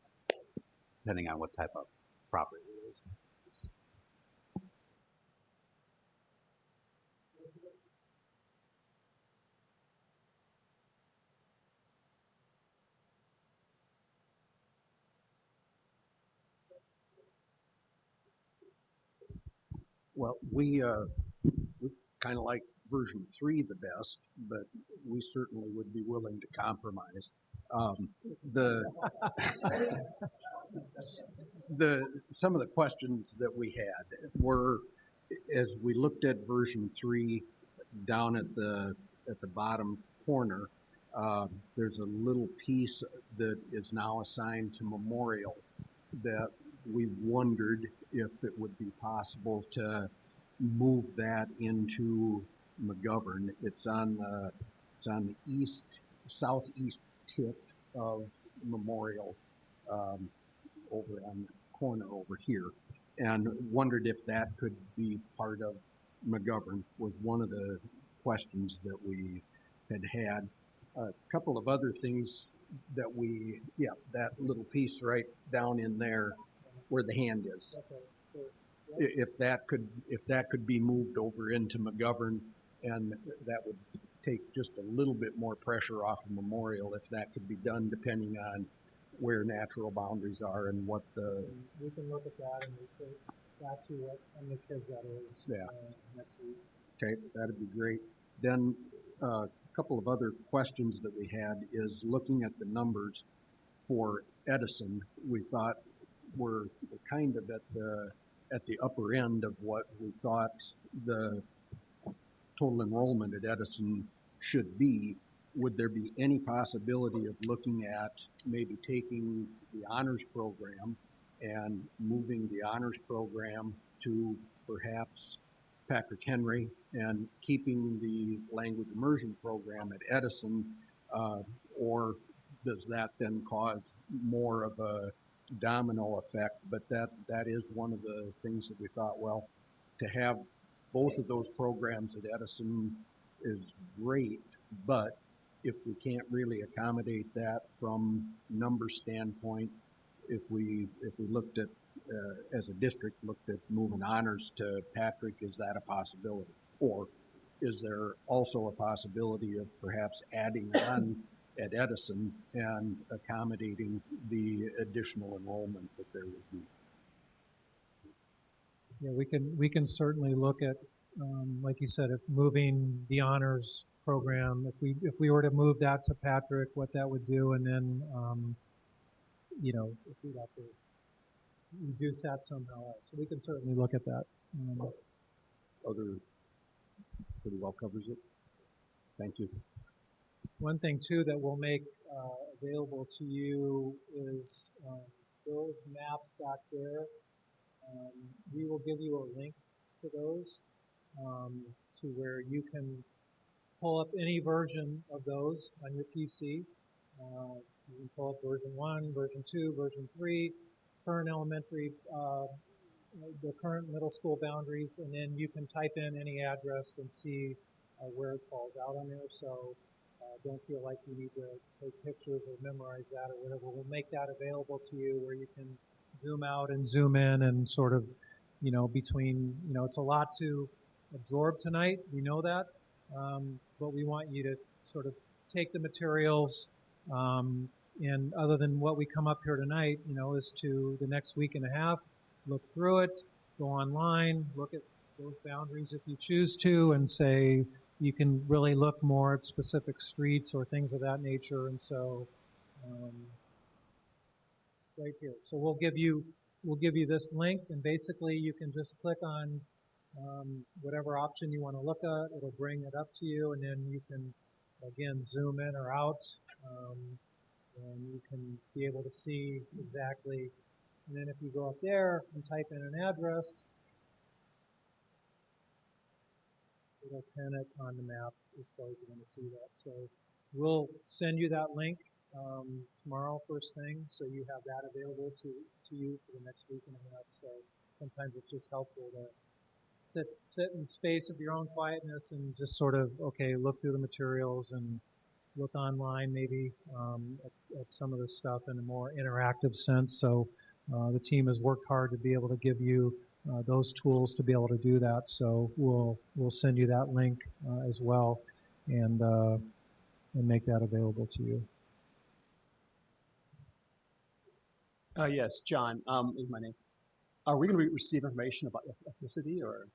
depending on what type of property it is. Well, we kind of like version 3 the best, but we certainly would be willing to compromise. Some of the questions that we had were, as we looked at version 3 down at the bottom corner, there's a little piece that is now assigned to Memorial that we wondered if it would be possible to move that into McGovern. It's on the southeast tip of Memorial, over on the corner over here. and wondered if that could be part of McGovern, was one of the questions that we had. A couple of other things that that little piece right down in there where the hand is. If that could be moved over into McGovern, and that would take just a little bit more pressure off of Memorial if that could be done, depending on where natural boundaries are and what the. We can look at that and report back to what, how many kids that is next week. Okay, that'd be great. Then a couple of other questions that we had is looking at the numbers for Edison. We thought we're kind of at the upper end of what we thought the total enrollment at Edison should be. Would there be any possibility of looking at maybe taking the honors program and moving the honors program to perhaps Patrick Henry and keeping the language immersion program at Edison, or does that then cause more of a domino effect? But that is one of the things that we thought, well, to have both of those programs at Edison is great, but if we can't really accommodate that from number standpoint, if we looked at as a district looked at moving honors to Patrick, is that a possibility? Or is there also a possibility of perhaps adding on at Edison and accommodating the additional enrollment that there would be? Yeah, we can certainly look at, like you said, if moving the honors program, if we were to move that to Patrick, what that would do, and then if we'd have to reduce that somehow else. So we can certainly look at that. Other pretty well covers it. Thank you. One thing too that we'll make available to you is those maps back there. We will give you a link to those to where you can pull up any version of those on your PC. You can pull up version 1, version 2, version 3, current elementary, the current middle school boundaries, and then you can type in any address and see where it falls out on there. So don't feel like you need to take pictures or memorize that or whatever. We'll make that available to you where you can zoom out and zoom in and sort of, between, it's a lot to absorb tonight. We know that, but we want you to sort of take the materials, and other than what we come up here tonight, is to the next week and a half, look through it, go online, look at those boundaries if you choose to, and say you can really look more at specific streets or things of that nature. And so, right here. So we'll give you this link, and basically you can just click on whatever option you want to look at. It'll bring it up to you, and then you can again zoom in or out, and you can be able to see exactly. And then if you go up there and type in an address, it'll pin it on the map as far as you want to see that. So we'll send you that link tomorrow first thing, so you have that available to you for the next week and a half. So sometimes it's just helpful to sit in space of your own quietness and just sort of, okay, look through the materials and look online maybe at some of this stuff in a more interactive sense. So the team has worked hard to be able to give you those tools to be able to do that. So we'll send you that link as well, and make that available to you. Yes, John is my name. Are we going to receive information about ethnicity or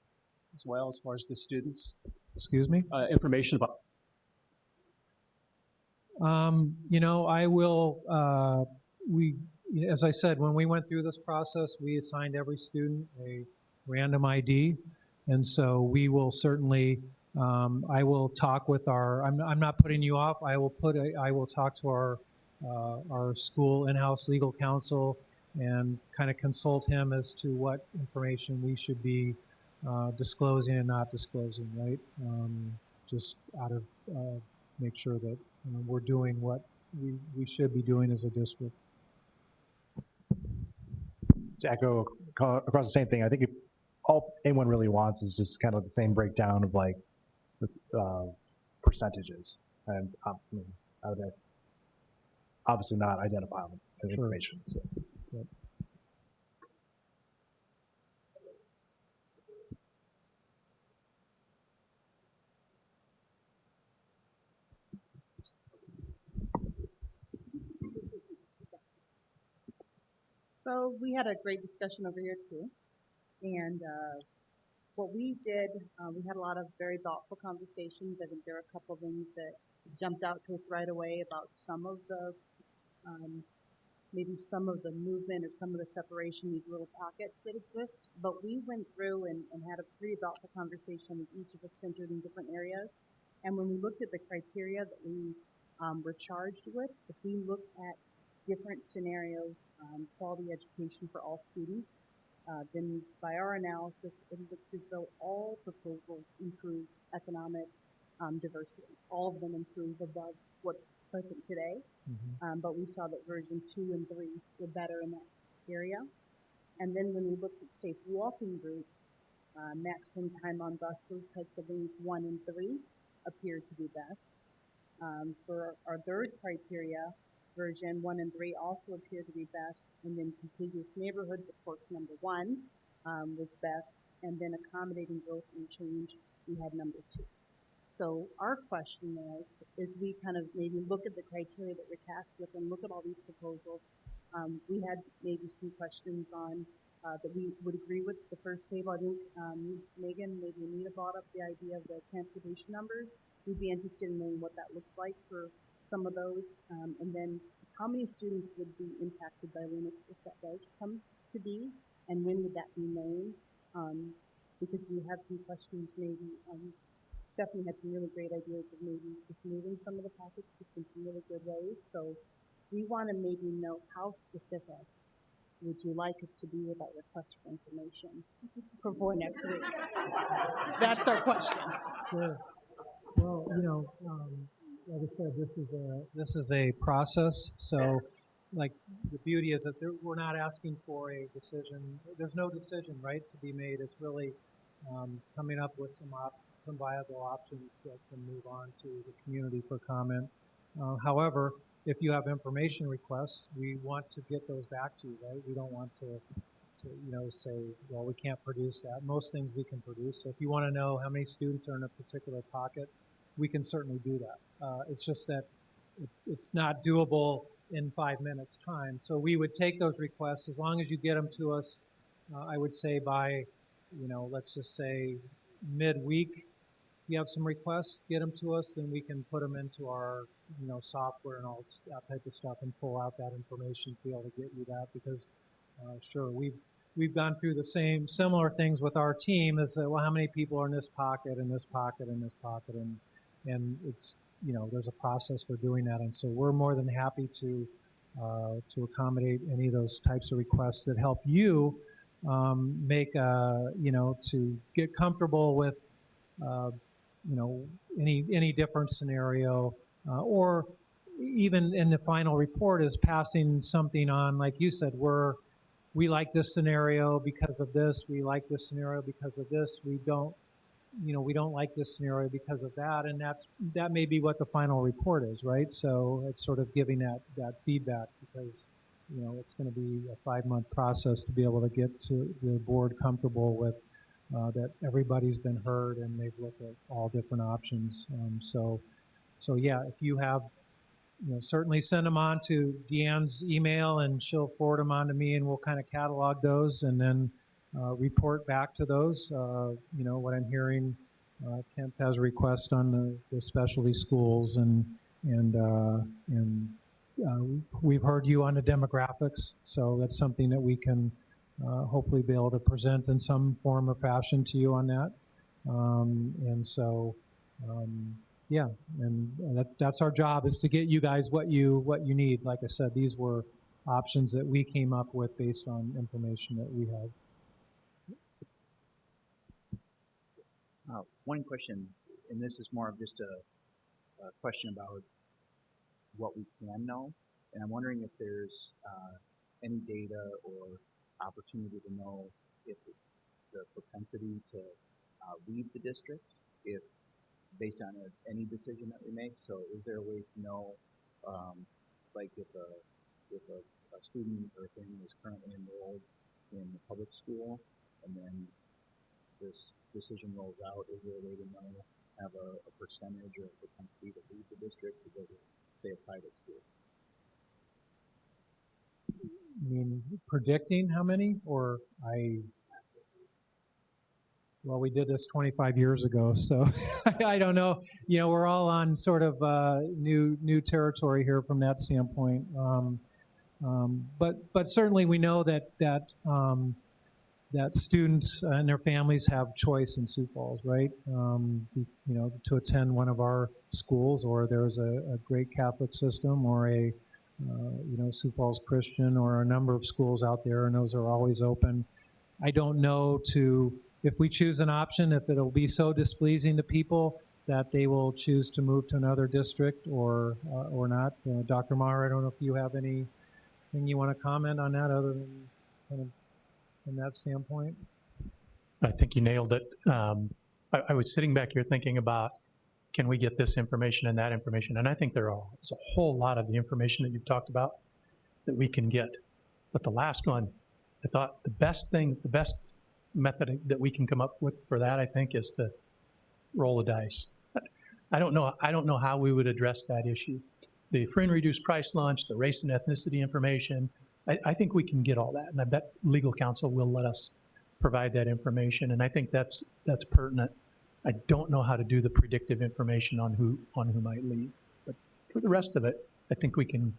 as well as far as the students? Excuse me? Information about. I will, as I said, when we went through this process, we assigned every student a random ID. And so we will certainly, I will talk with I'm not putting you off. I will talk to our school in-house legal counsel and kind of consult him as to what information we should be disclosing and not disclosing, right? Just out of, make sure that we're doing what we should be doing as a district. To echo across the same thing. I think all anyone really wants is just kind of the same breakdown of like percentages, and I would obviously not identifiable information. So. Yep. So we had a great discussion over here too. And what we did, we had a lot of very thoughtful conversations. I think there are a couple of things that jumped out to us right away about some of the, maybe some of the movement or some of the separation, these little pockets that exist. But we went through and had a pretty thoughtful conversation with each of us centered in different areas. And when we looked at the criteria that we were charged with, if we looked at different scenarios, quality education for all students, then by our analysis, it looked as though all proposals improve economic diversity. All of them improve above what's present today. But we saw that version 2 and 3 were better in that area. And then when we looked at safe walking routes, maximum time on bus, those types of things, 1 and 3 appeared to be best. For our third criteria, version 1 and 3 also appear to be best, and then contiguous neighborhoods, of course, number 1 was best, and then accommodating growth and change, we had number 2. So our question is we kind of maybe look at the criteria that we're tasked with and look at all these proposals. We had maybe some questions on that we would agree with the first table. I think Megan, maybe Anita brought up the idea of the transportation numbers. We'd be interested in knowing what that looks like for some of those, and then how many students would be impacted by Linux if that does come to be, and when would that be known? Because we have some questions maybe. Stephanie had some really great ideas of maybe just moving some of the packets just in some really good ways. So we want to maybe know how specific would you like us to be with our request for information before next week? That's our question. Sure. Well, like I said, this is a process. So, like the beauty is that we're not asking for a decision. There's no decision, right, to be made. It's really coming up with some viable options that can move on to the community for comment. However, if you have information requests, we want to get those back to you, right? We don't want to say, well, we can't produce that. Most things we can produce. So if you want to know how many students are in a particular pocket, we can certainly do that. It's just that it's not doable in 5 minutes time. So we would take those requests as long as you get them to us, I would say by, let's just say midweek. You have some requests, get them to us, then we can put them into our, software and all that type of stuff and pull out that information to be able to get you that. Because, sure, we've gone through the similar things with our team. Is well, how many people are in this pocket, in this pocket, in this pocket, and it's there's a process for doing that, and so we're more than happy to accommodate any of those types of requests that help you make to get comfortable with. Any different scenario, or even in the final report is passing something on, like you said, we like this scenario because of this, we like this scenario because of this, we don't like this scenario because of that, and that may be what the final report is, right? So it's sort of giving that feedback, because it's going to be a 5-month process to be able to get to the board comfortable with that everybody's been heard and they've looked at all different options. So yeah, if you have, certainly send them on to Deanne's email and she'll forward them on to me, and we'll kind of catalog those and then report back to those. What I'm hearing, Kent has a request on the specialty schools, and we've heard you on the demographics, so that's something that we can hopefully be able to present in some form or fashion to you on that. Yeah, and that's our job, is to get you guys what you need. Like I said, these were options that we came up with based on information that we had. One question, and this is more of just a question about what we can know, and I'm wondering if there's any data or opportunity to know if the propensity to leave the district, if based on any decision that we make. So is there a way to know, like if a student or a family is currently enrolled in the public school and then this decision rolls out, is there a way to know, have a percentage or a propensity to leave the district to go to, say, a private school? I mean, predicting how many, or well, we did this 25 years ago, so I don't know. You know, we're all on sort of new territory here from that standpoint. But certainly we know that students and their families have choice in Sioux Falls, right? You know, to attend one of our schools, or there's a great Catholic system, or a you know, Sioux Falls Christian, or a number of schools out there, and those are always open. I don't know if we choose an option, if it'll be so displeasing to people that they will choose to move to another district or not. Dr. Maher, I don't know if you have anything you want to comment on that other than kind of from that standpoint. I think you nailed it. I was sitting back here thinking about, can we get this information and that information? And I think there's a whole lot of the information that you've talked about that we can get. But the last one, I thought the best method that we can come up with for that, I think, is to roll the dice. I don't know how we would address that issue. The free and reduced price lunch, the race and ethnicity information, I think we can get all that, and I bet legal counsel will let us provide that information, and I think that's pertinent. I don't know how to do the predictive information on who might leave, but for the rest of it, I think we can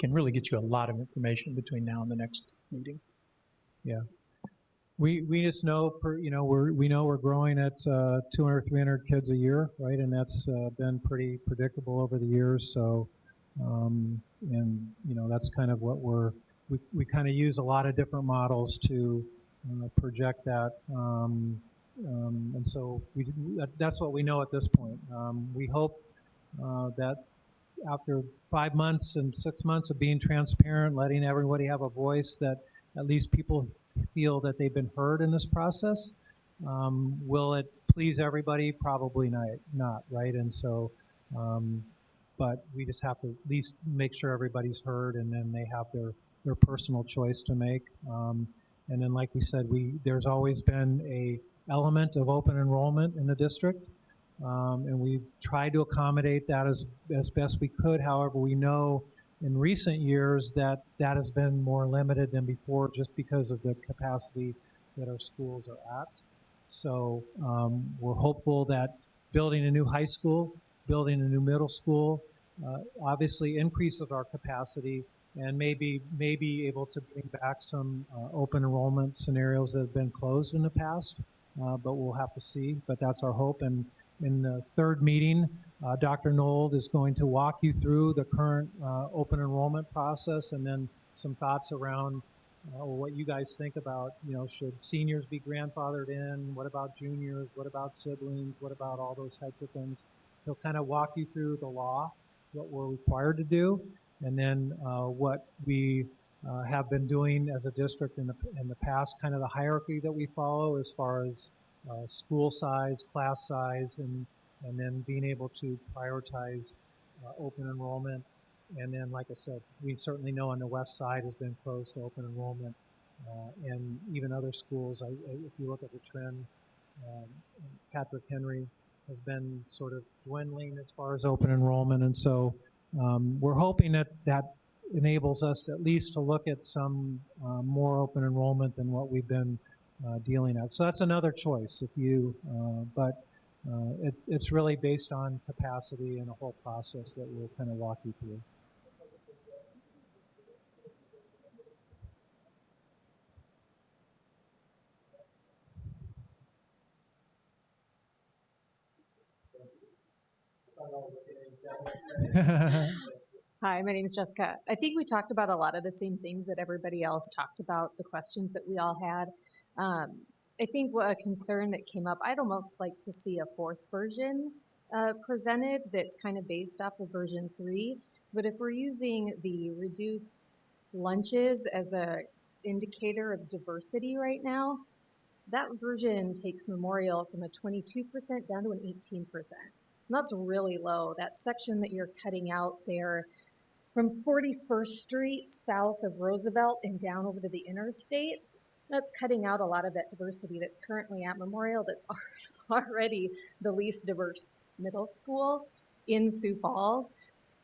really get you a lot of information between now and the next meeting. Yeah, we just know, you know, we know we're growing at 200, 300 kids a year, right? And that's been pretty predictable over the years. So, and you know, that's kind of what we kind of use a lot of different models to project that. And so that's what we know at this point. We hope that after 5 months and 6 months of being transparent, letting everybody have a voice, that at least people feel that they've been heard in this process. Will it please everybody? Probably not, right? And so, but we just have to at least make sure everybody's heard, and then they have their personal choice to make. And then, like we said, there's always been a element of open enrollment in the district, and we've tried to accommodate that as best we could. However, we know in recent years that has been more limited than before, just because of the capacity that our schools are at. So we're hopeful that building a new high school, building a new middle school, obviously increases our capacity, and maybe able to bring back some open enrollment scenarios that have been closed in the past, but we'll have to see. But that's our hope. And in the third meeting, Dr. Nold is going to walk you through the current open enrollment process, and then some thoughts around what you guys think about, you know, should seniors be grandfathered in? What about juniors? What about siblings? What about all those types of things? He'll kind of walk you through the law, what we're required to do, and then what we have been doing as a district in the past, kind of the hierarchy that we follow as far as school size, class size, and then being able to prioritize open enrollment. And then, like I said, we certainly know on the west side has been closed to open enrollment, and even other schools. If you look at the trend, Patrick Henry has been sort of dwindling as far as open enrollment, and so we're hoping that enables us at least to look at some more open enrollment than what we've been dealing at. So that's another choice if you, but it's really based on capacity and a whole process that we'll kind of walk you through. Hi, my name is Jessica. I think we talked about a lot of the same things that everybody else talked about, the questions that we all had. I think a concern that came up, I'd almost like to see a fourth version presented that's kind of based off of version 3. But if we're using the reduced lunches as a indicator of diversity right now, that version takes Memorial from a 22% down to an 18%. And that's really low. That section that you're cutting out there from 41st Street south of Roosevelt and down over to the interstate, that's cutting out a lot of that diversity that's currently at Memorial, that's already the least diverse middle school in Sioux Falls.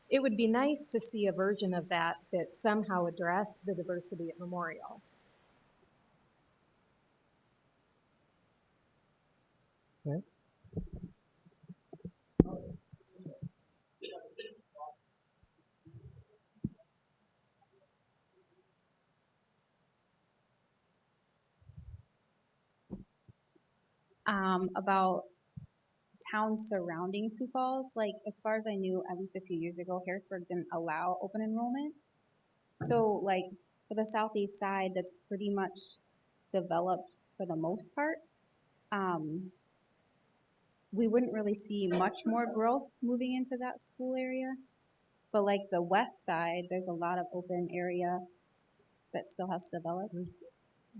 It would be nice to see a version of that that somehow addressed the diversity at Memorial. Okay. About towns surrounding Sioux Falls. Like, as far as I knew, at least a few years ago, Harrisburg didn't allow open enrollment. So, like, for the southeast side, that's pretty much developed for the most part. We wouldn't really see much more growth moving into that school area. But, like, the west side, there's a lot of open area that still has to develop.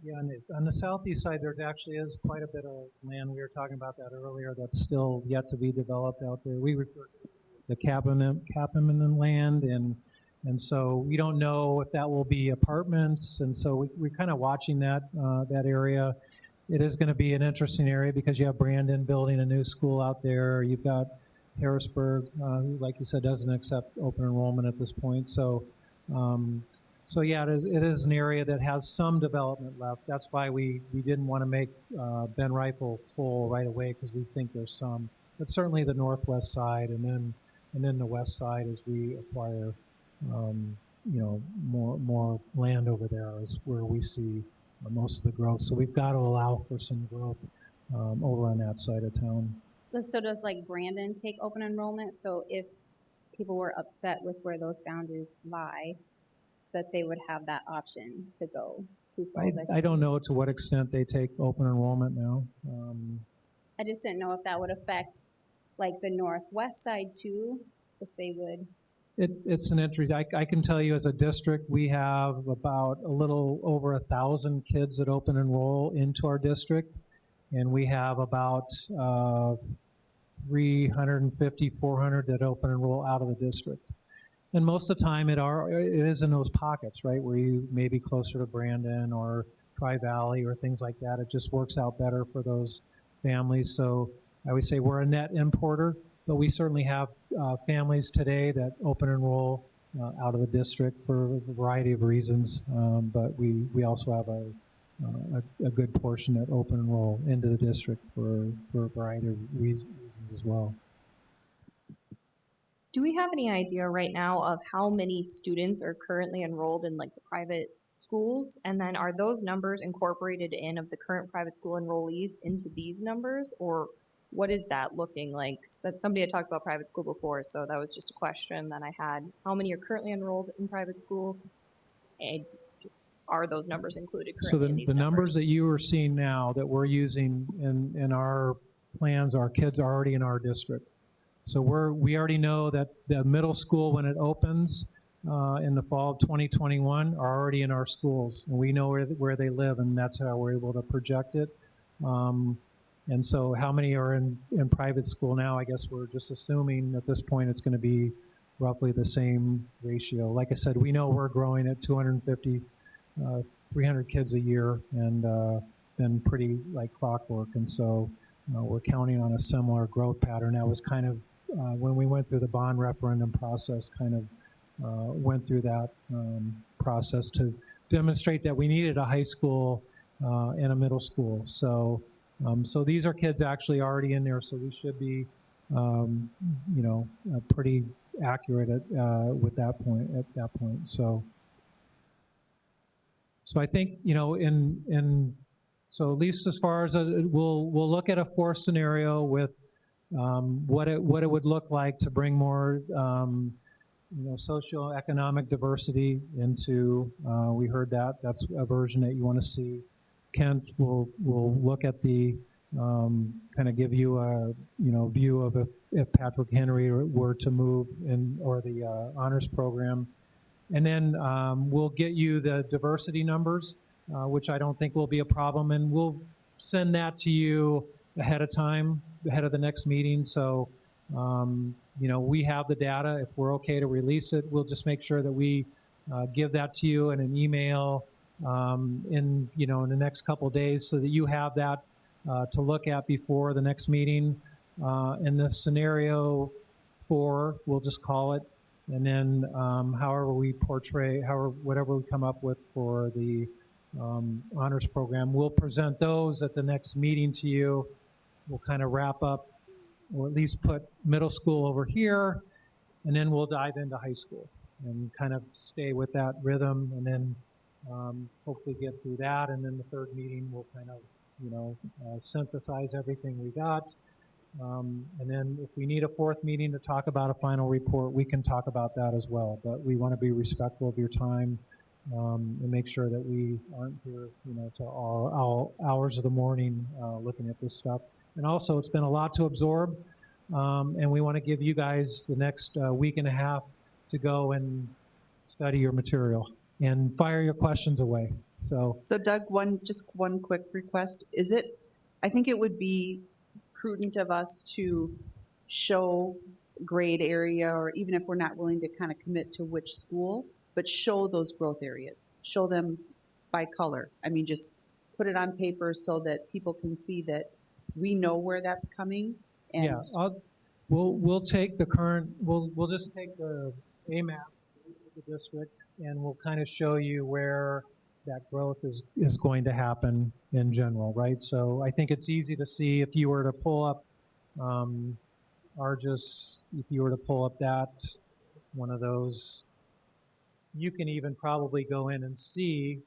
Yeah, on the southeast side, there actually is quite a bit of land. We were talking about that earlier. That's still yet to be developed out there. We refer to the Capiman land, and so we don't know if that will be apartments. And so we're kind of watching that that area. It is going to be an interesting area because you have Brandon building a new school out there. You've got Harrisburg, who, like you said, doesn't accept open enrollment at this point. So. So yeah, it is an area that has some development left. That's why we didn't want to make Ben Rifle full right away, because we think there's some. But certainly the northwest side, and then the west side as we acquire, more land over there is where we see most of the growth. So we've got to allow for some growth over on that side of town. So does, like, Brandon take open enrollment? So if people were upset with where those boundaries lie, that they would have that option to go Sioux Falls? I don't know to what extent they take open enrollment now. I just didn't know if that would affect, like, the northwest side too, if they would. It's an entry. I can tell you as a district, we have about a little over 1,000 kids that open enroll into our district, and we have about 350, 400 that open enroll out of the district. And most of the time it is in those pockets, right, where you may be closer to Brandon or Tri-Valley or things like that. It just works out better for those families. So I would say we're a net importer, but we certainly have families today that open enroll out of the district for a variety of reasons. But we also have a good portion that open enroll into the district for a variety of reasons as well. Do we have any idea right now of how many students are currently enrolled in, like, the private schools? And then are those numbers incorporated in of the current private school enrollees into these numbers? Or what is that looking like? That somebody had talked about private school before, so that was just a question that I had. How many are currently enrolled in private school? And are those numbers included currently in these the numbers? numbers that you are seeing now that we're using in our plans, our kids are already in our district. So we already know that the middle school, when it opens in the fall of 2021, are already in our schools, and we know where they live, and that's how we're able to project it. And so how many are in private school now? I guess we're just assuming at this point it's going to be roughly the same ratio. Like I said, we know we're growing at 250, 300 kids a year, and been pretty like clockwork, and so we're counting on a similar growth pattern. That was kind of when we went through the bond referendum process, kind of went through that process to demonstrate that we needed a high school and a middle school. So these are kids actually already in there, so we should be, pretty accurate at that point. So I think, so at least as far as we'll look at a fourth scenario with what it would look like to bring more socioeconomic diversity into. We heard that's a version that you want to see. Kent will look at the kind of give you a view of if Patrick Henry were to move in, or the honors program. And then we'll get you the diversity numbers. which I don't think will be a problem, and we'll send that to you ahead of time, ahead of the next meeting. So, you know, we have the data. If we're okay to release it, we'll just make sure that we give that to you in an email in the next couple of days, so that you have that to look at before the next meeting. In this scenario 4, we'll just call it, and then however we portray, whatever we come up with for the honors program, we'll present those at the next meeting to you. We'll kind of wrap up, or at least put middle school over here, and then we'll dive into high school and kind of stay with that rhythm, and then hopefully get through that. And then the third meeting, we'll kind of synthesize everything we got. And then if we need a fourth meeting to talk about a final report, we can talk about that as well. But we want to be respectful of your time and make sure that we aren't here, to all hours of the morning looking at this stuff. And also, it's been a lot to absorb, and we want to give you guys the next week and a half to go and study your material and fire your questions away. So Doug, just one quick request. I think it would be prudent of us to show grade area, or even if we're not willing to kind of commit to which school, but show those growth areas. Show them by color. I mean, just put it on paper so that people can see that we know where that's coming. And yeah, we'll take the current, we'll just take the A map of the district, and we'll kind of show you where that growth is going to happen in general, right? So I think it's easy to see if you were to pull up if you were to pull up that one of those, you can even probably go in and see,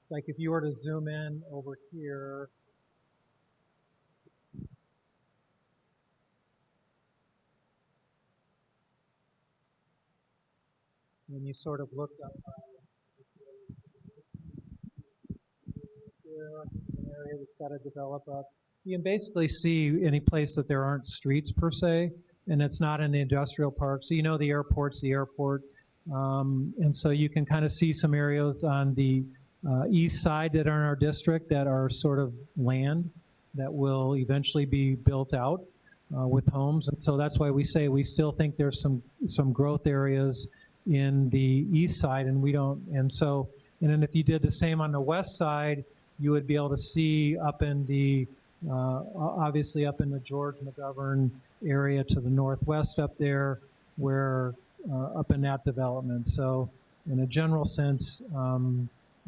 like if you were to zoom in over here, and you sort of looked up there's an area that's got to develop up. You can basically see any place that there aren't streets per se, and it's not in the industrial park. So the airport's the airport. And so you can kind of see some areas on the east side that are in our district that are sort of land that will eventually be built out with homes. And so that's why we say we still think there's some growth areas in the east side, and we don't. And then if you did the same on the west side, you would be able to see up in the, obviously up in the George McGovern area to the northwest up there, where up in that development. So in a general sense,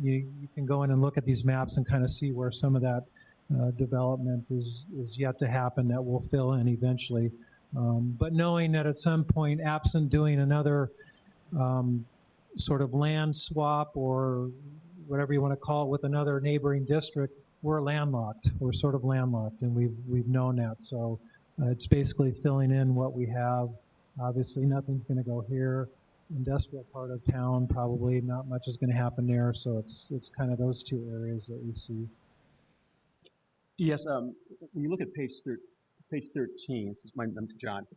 you can go in and look at these maps and kind of see where some of that development is yet to happen that will fill in eventually. But knowing that at some point, absent doing another sort of land swap or whatever you want to call it with another neighboring district, we're landlocked. We're sort of landlocked, and we've known that. So it's basically filling in what we have. Obviously, nothing's going to go here. Industrial part of town, probably not much is going to happen there. So it's kind of those two areas that we see. Yes, when you look at page 13, this is my name to John.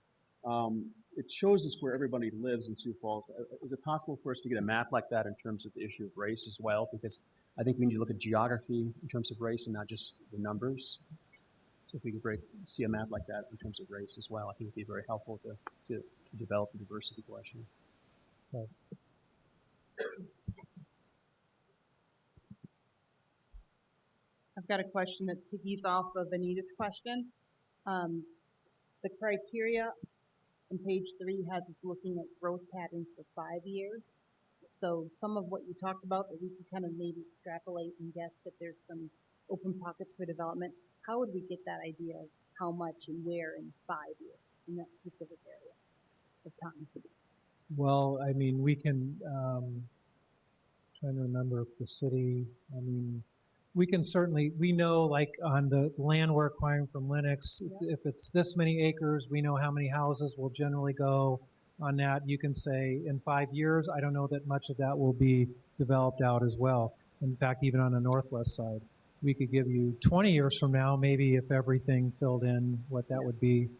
It shows us where everybody lives in Sioux Falls. Is it possible for us to get a map like that in terms of the issue of race as well? Because I think we need to look at geography in terms of race and not just the numbers. So if we could see a map like that in terms of race as well, I think it'd be very helpful to develop a diversity question. Right. I've got a question that piggies off of Anita's question. The criteria on page 3 has us looking at growth patterns for 5 years. So some of what you talked about that we could kind of maybe extrapolate and guess that there's some open pockets for development. How would we get that idea of how much and where in 5 years in that specific area of time? Well, I mean, we can, trying to remember if the city, I mean, we can certainly, we know like on the land we're acquiring from Lennox, if it's this many acres, we know how many houses will generally go on that. You can say in 5 years, I don't know that much of that will be developed out as well. In fact, even on the northwest side, we could give you 20 years from now, maybe if everything filled in, what that would be.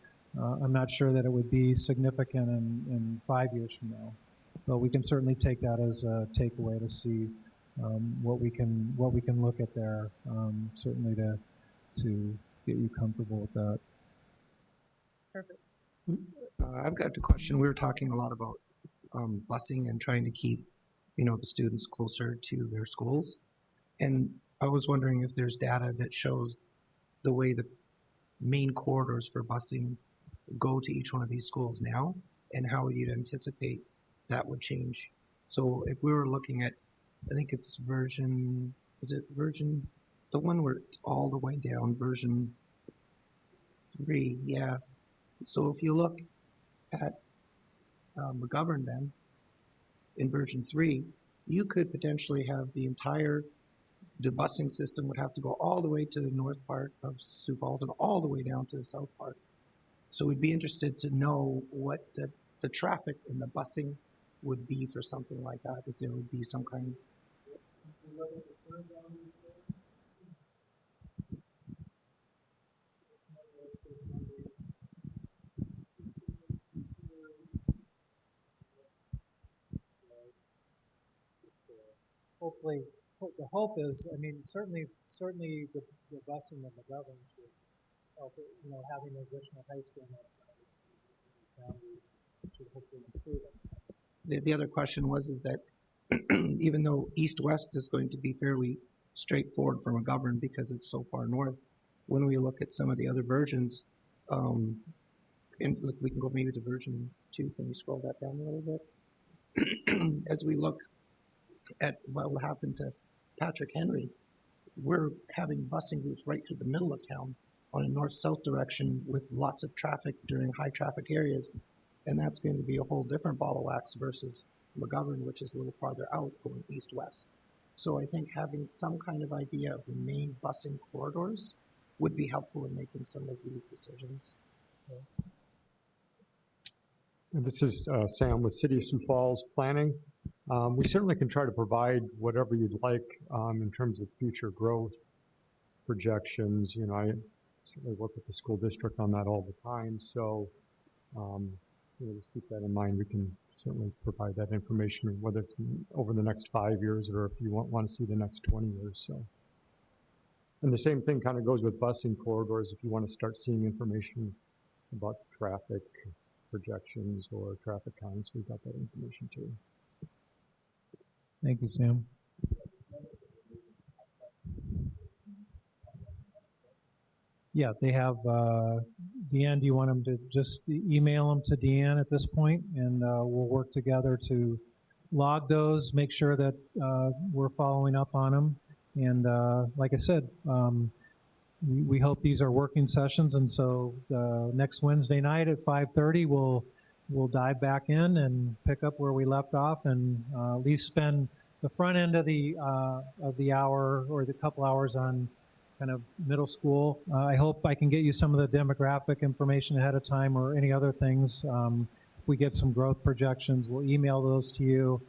I'm not sure that it would be significant in 5 years from now, but we can certainly take that as a takeaway to see what we can look at there, certainly to get you comfortable with that. Perfect. I've got a question. We were talking a lot about busing and trying to keep, the students closer to their schools. And I was wondering if there's data that shows the way the main corridors for busing go to each one of these schools now, and how you'd anticipate that would change. So if we were looking at, I think it's version, the one where it's all the way down, version 3, yeah. So if you look at McGovern then, in version 3, you could potentially have the busing system would have to go all the way to the north part of Sioux Falls and all the way down to the south part. So we'd be interested to know what the traffic and the busing would be for something like that, if there would be some kind of. Hopefully, the hope is, certainly the busing of the government should help it, having an additional high school on that side of these boundaries should hopefully improve it. The other question is that even though east-west is going to be fairly straightforward for McGovern because it's so far north, when we look at some of the other versions, and look, we can go maybe to version 2. Can we scroll that down a little bit? As we look at what will happen to Patrick Henry, we're having busing routes right through the middle of town on a north-south direction with lots of traffic during high traffic areas. And that's going to be a whole different ball of wax versus McGovern, which is a little farther out going east-west. So I think having some kind of idea of the main busing corridors would be helpful in making some of these decisions. This is Sam with City of Sioux Falls Planning. We certainly can try to provide whatever you'd like in terms of future growth projections. I certainly work with the school district on that all the time. So, just keep that in mind. We can certainly provide that information, whether it's over the next 5 years or if you want to see the next 20 years. So, and the same thing kind of goes with busing corridors. If you want to start seeing information about traffic projections or traffic counts, we've got that information too. Thank you, Sam. Yeah, they have, Deanne, do you want them to just email them to Deanne at this point? And we'll work together to log those, make sure that we're following up on them. And like I said, we hope these are working sessions. And so next Wednesday night at 5:30, we'll dive back in and pick up where we left off, and at least spend the front end of the hour or the couple hours on kind of middle school. I hope I can get you some of the demographic information ahead of time or any other things. If we get some growth projections, we'll email those to you,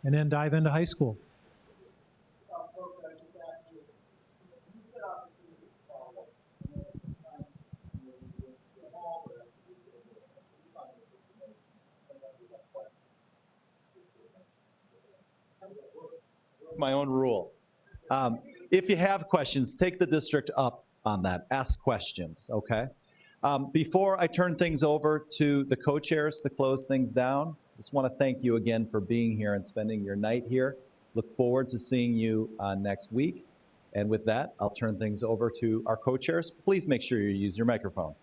and then dive into high school. My own rule. If you have questions, take the district up on that. Ask questions, okay? Before I turn things over to the co-chairs to close things down, just want to thank you again for being here and spending your night here. Look forward to seeing you next week. And with that, I'll turn things over to our co-chairs. Please make sure you use your microphone.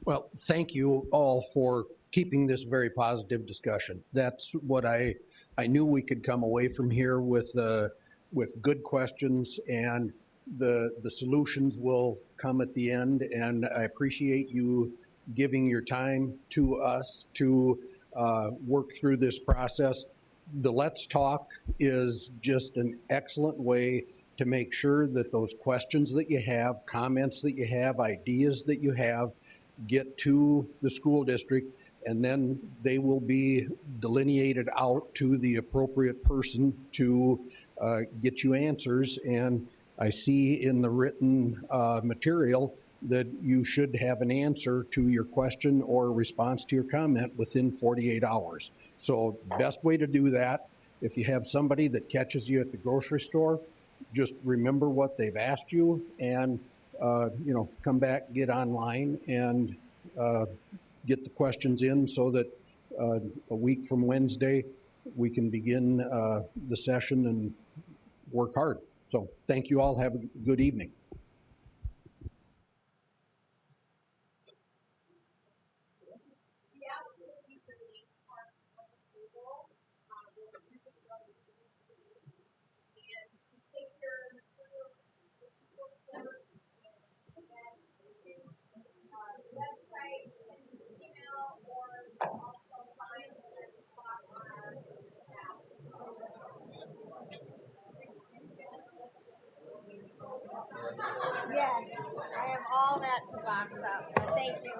Well, thank you all for keeping this very positive discussion. That's what I knew we could come away from here with good questions, and the solutions will come at the end. And I appreciate you giving your time to us to work through this process. The Let's Talk is just an excellent way to make sure that those questions that you have, comments that you have, ideas that you have, get to the school district, and then they will be delineated out to the appropriate person to get you answers. And I see in the written material that you should have an answer to your question or response to your comment within 48 hours. So best way to do that If you have somebody that catches you at the grocery store, just remember what they've asked you and, come back, get online and get the questions in so that a week from Wednesday, we can begin the session and work hard. So thank you all. Have a good evening. Yes, I have all that to box up. Thank you.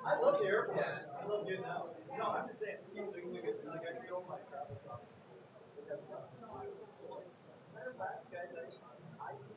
I love the airport. I love doing that. No, I'm just saying, we could, like, I could go on my travel talk. Matter of fact, guys, I see.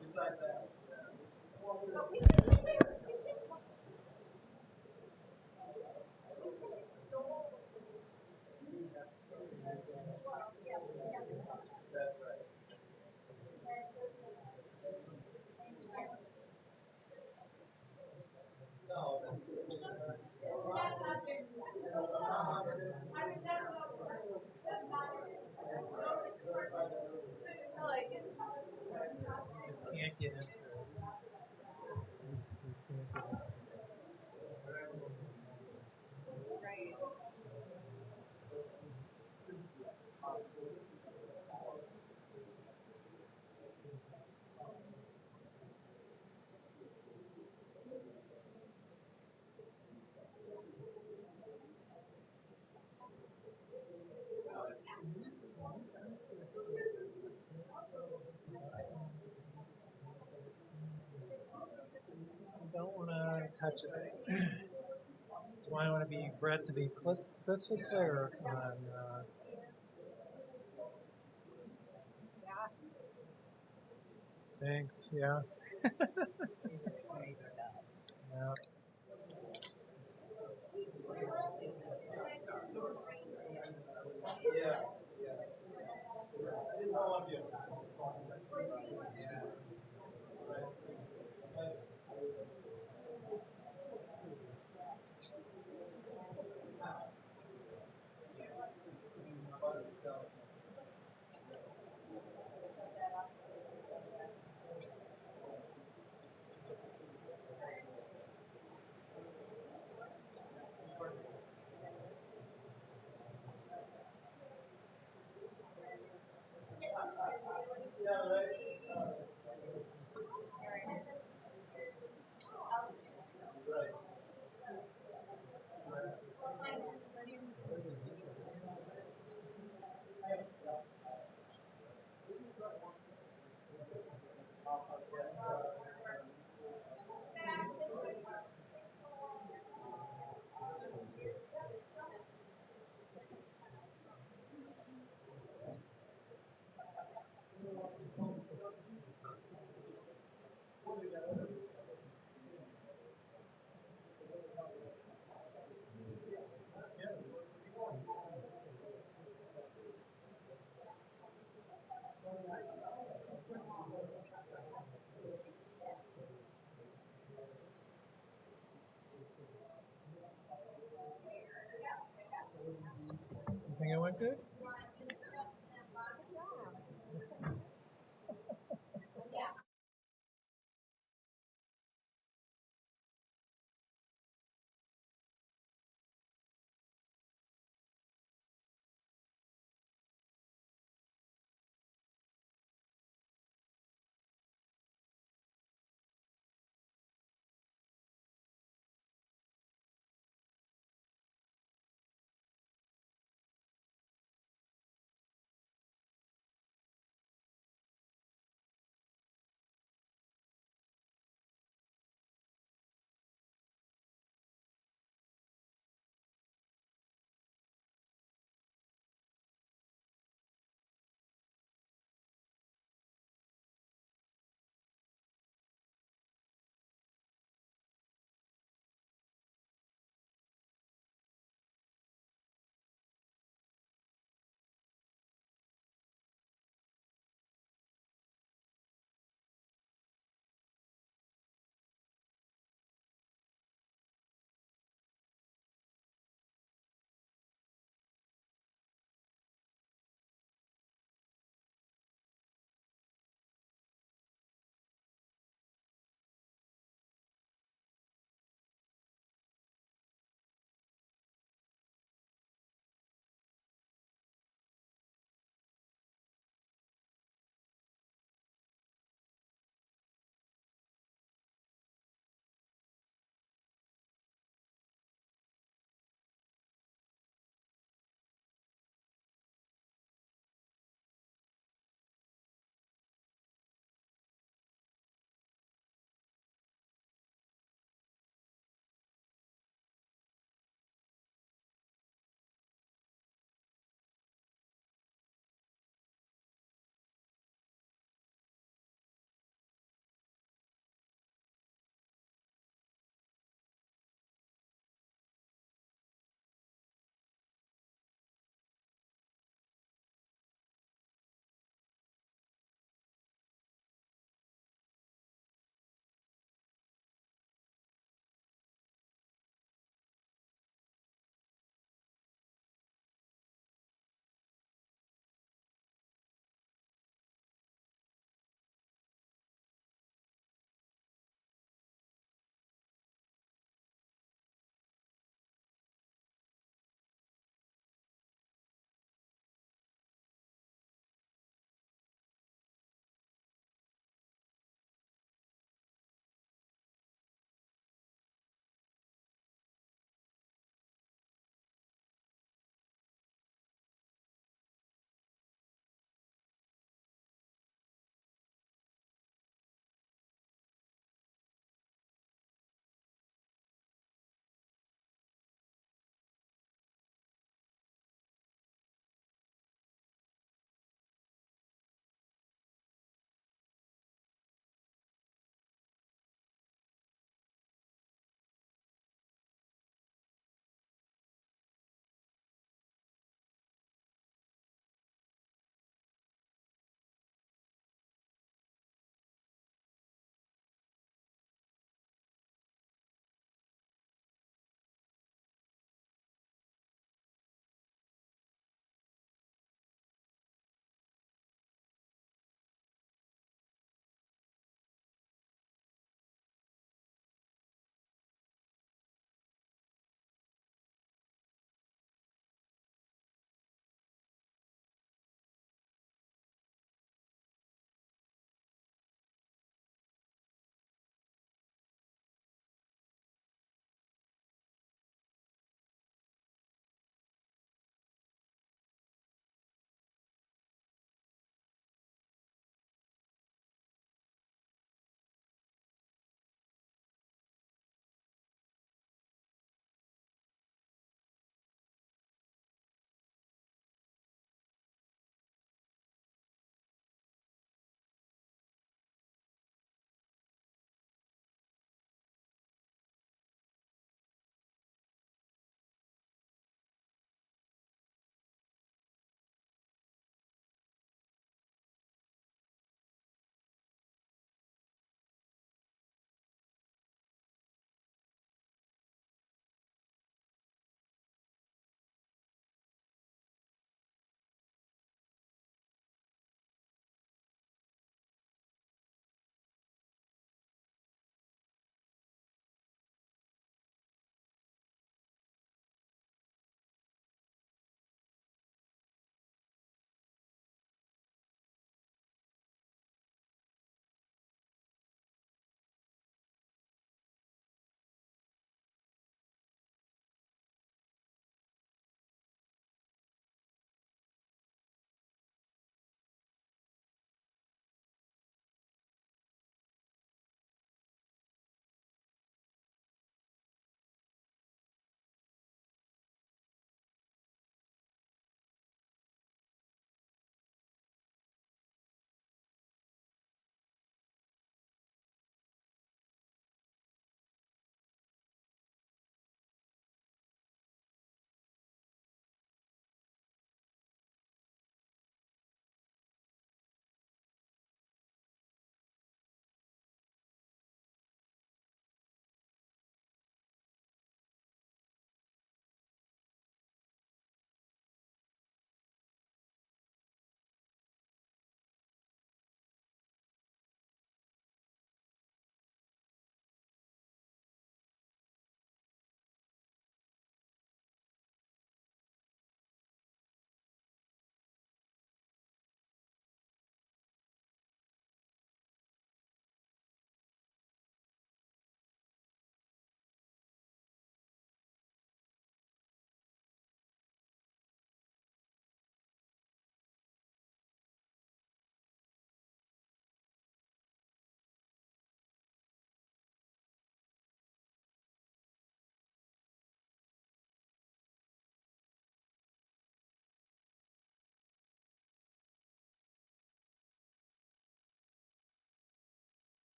Besides that, that's right. No, that's Just can't get into it. We can't get into it. I don't want to touch it. That's why I want to be Brett to be crystal clear on. Thanks. Yeah. Yeah. yeah. I didn't know of you. good?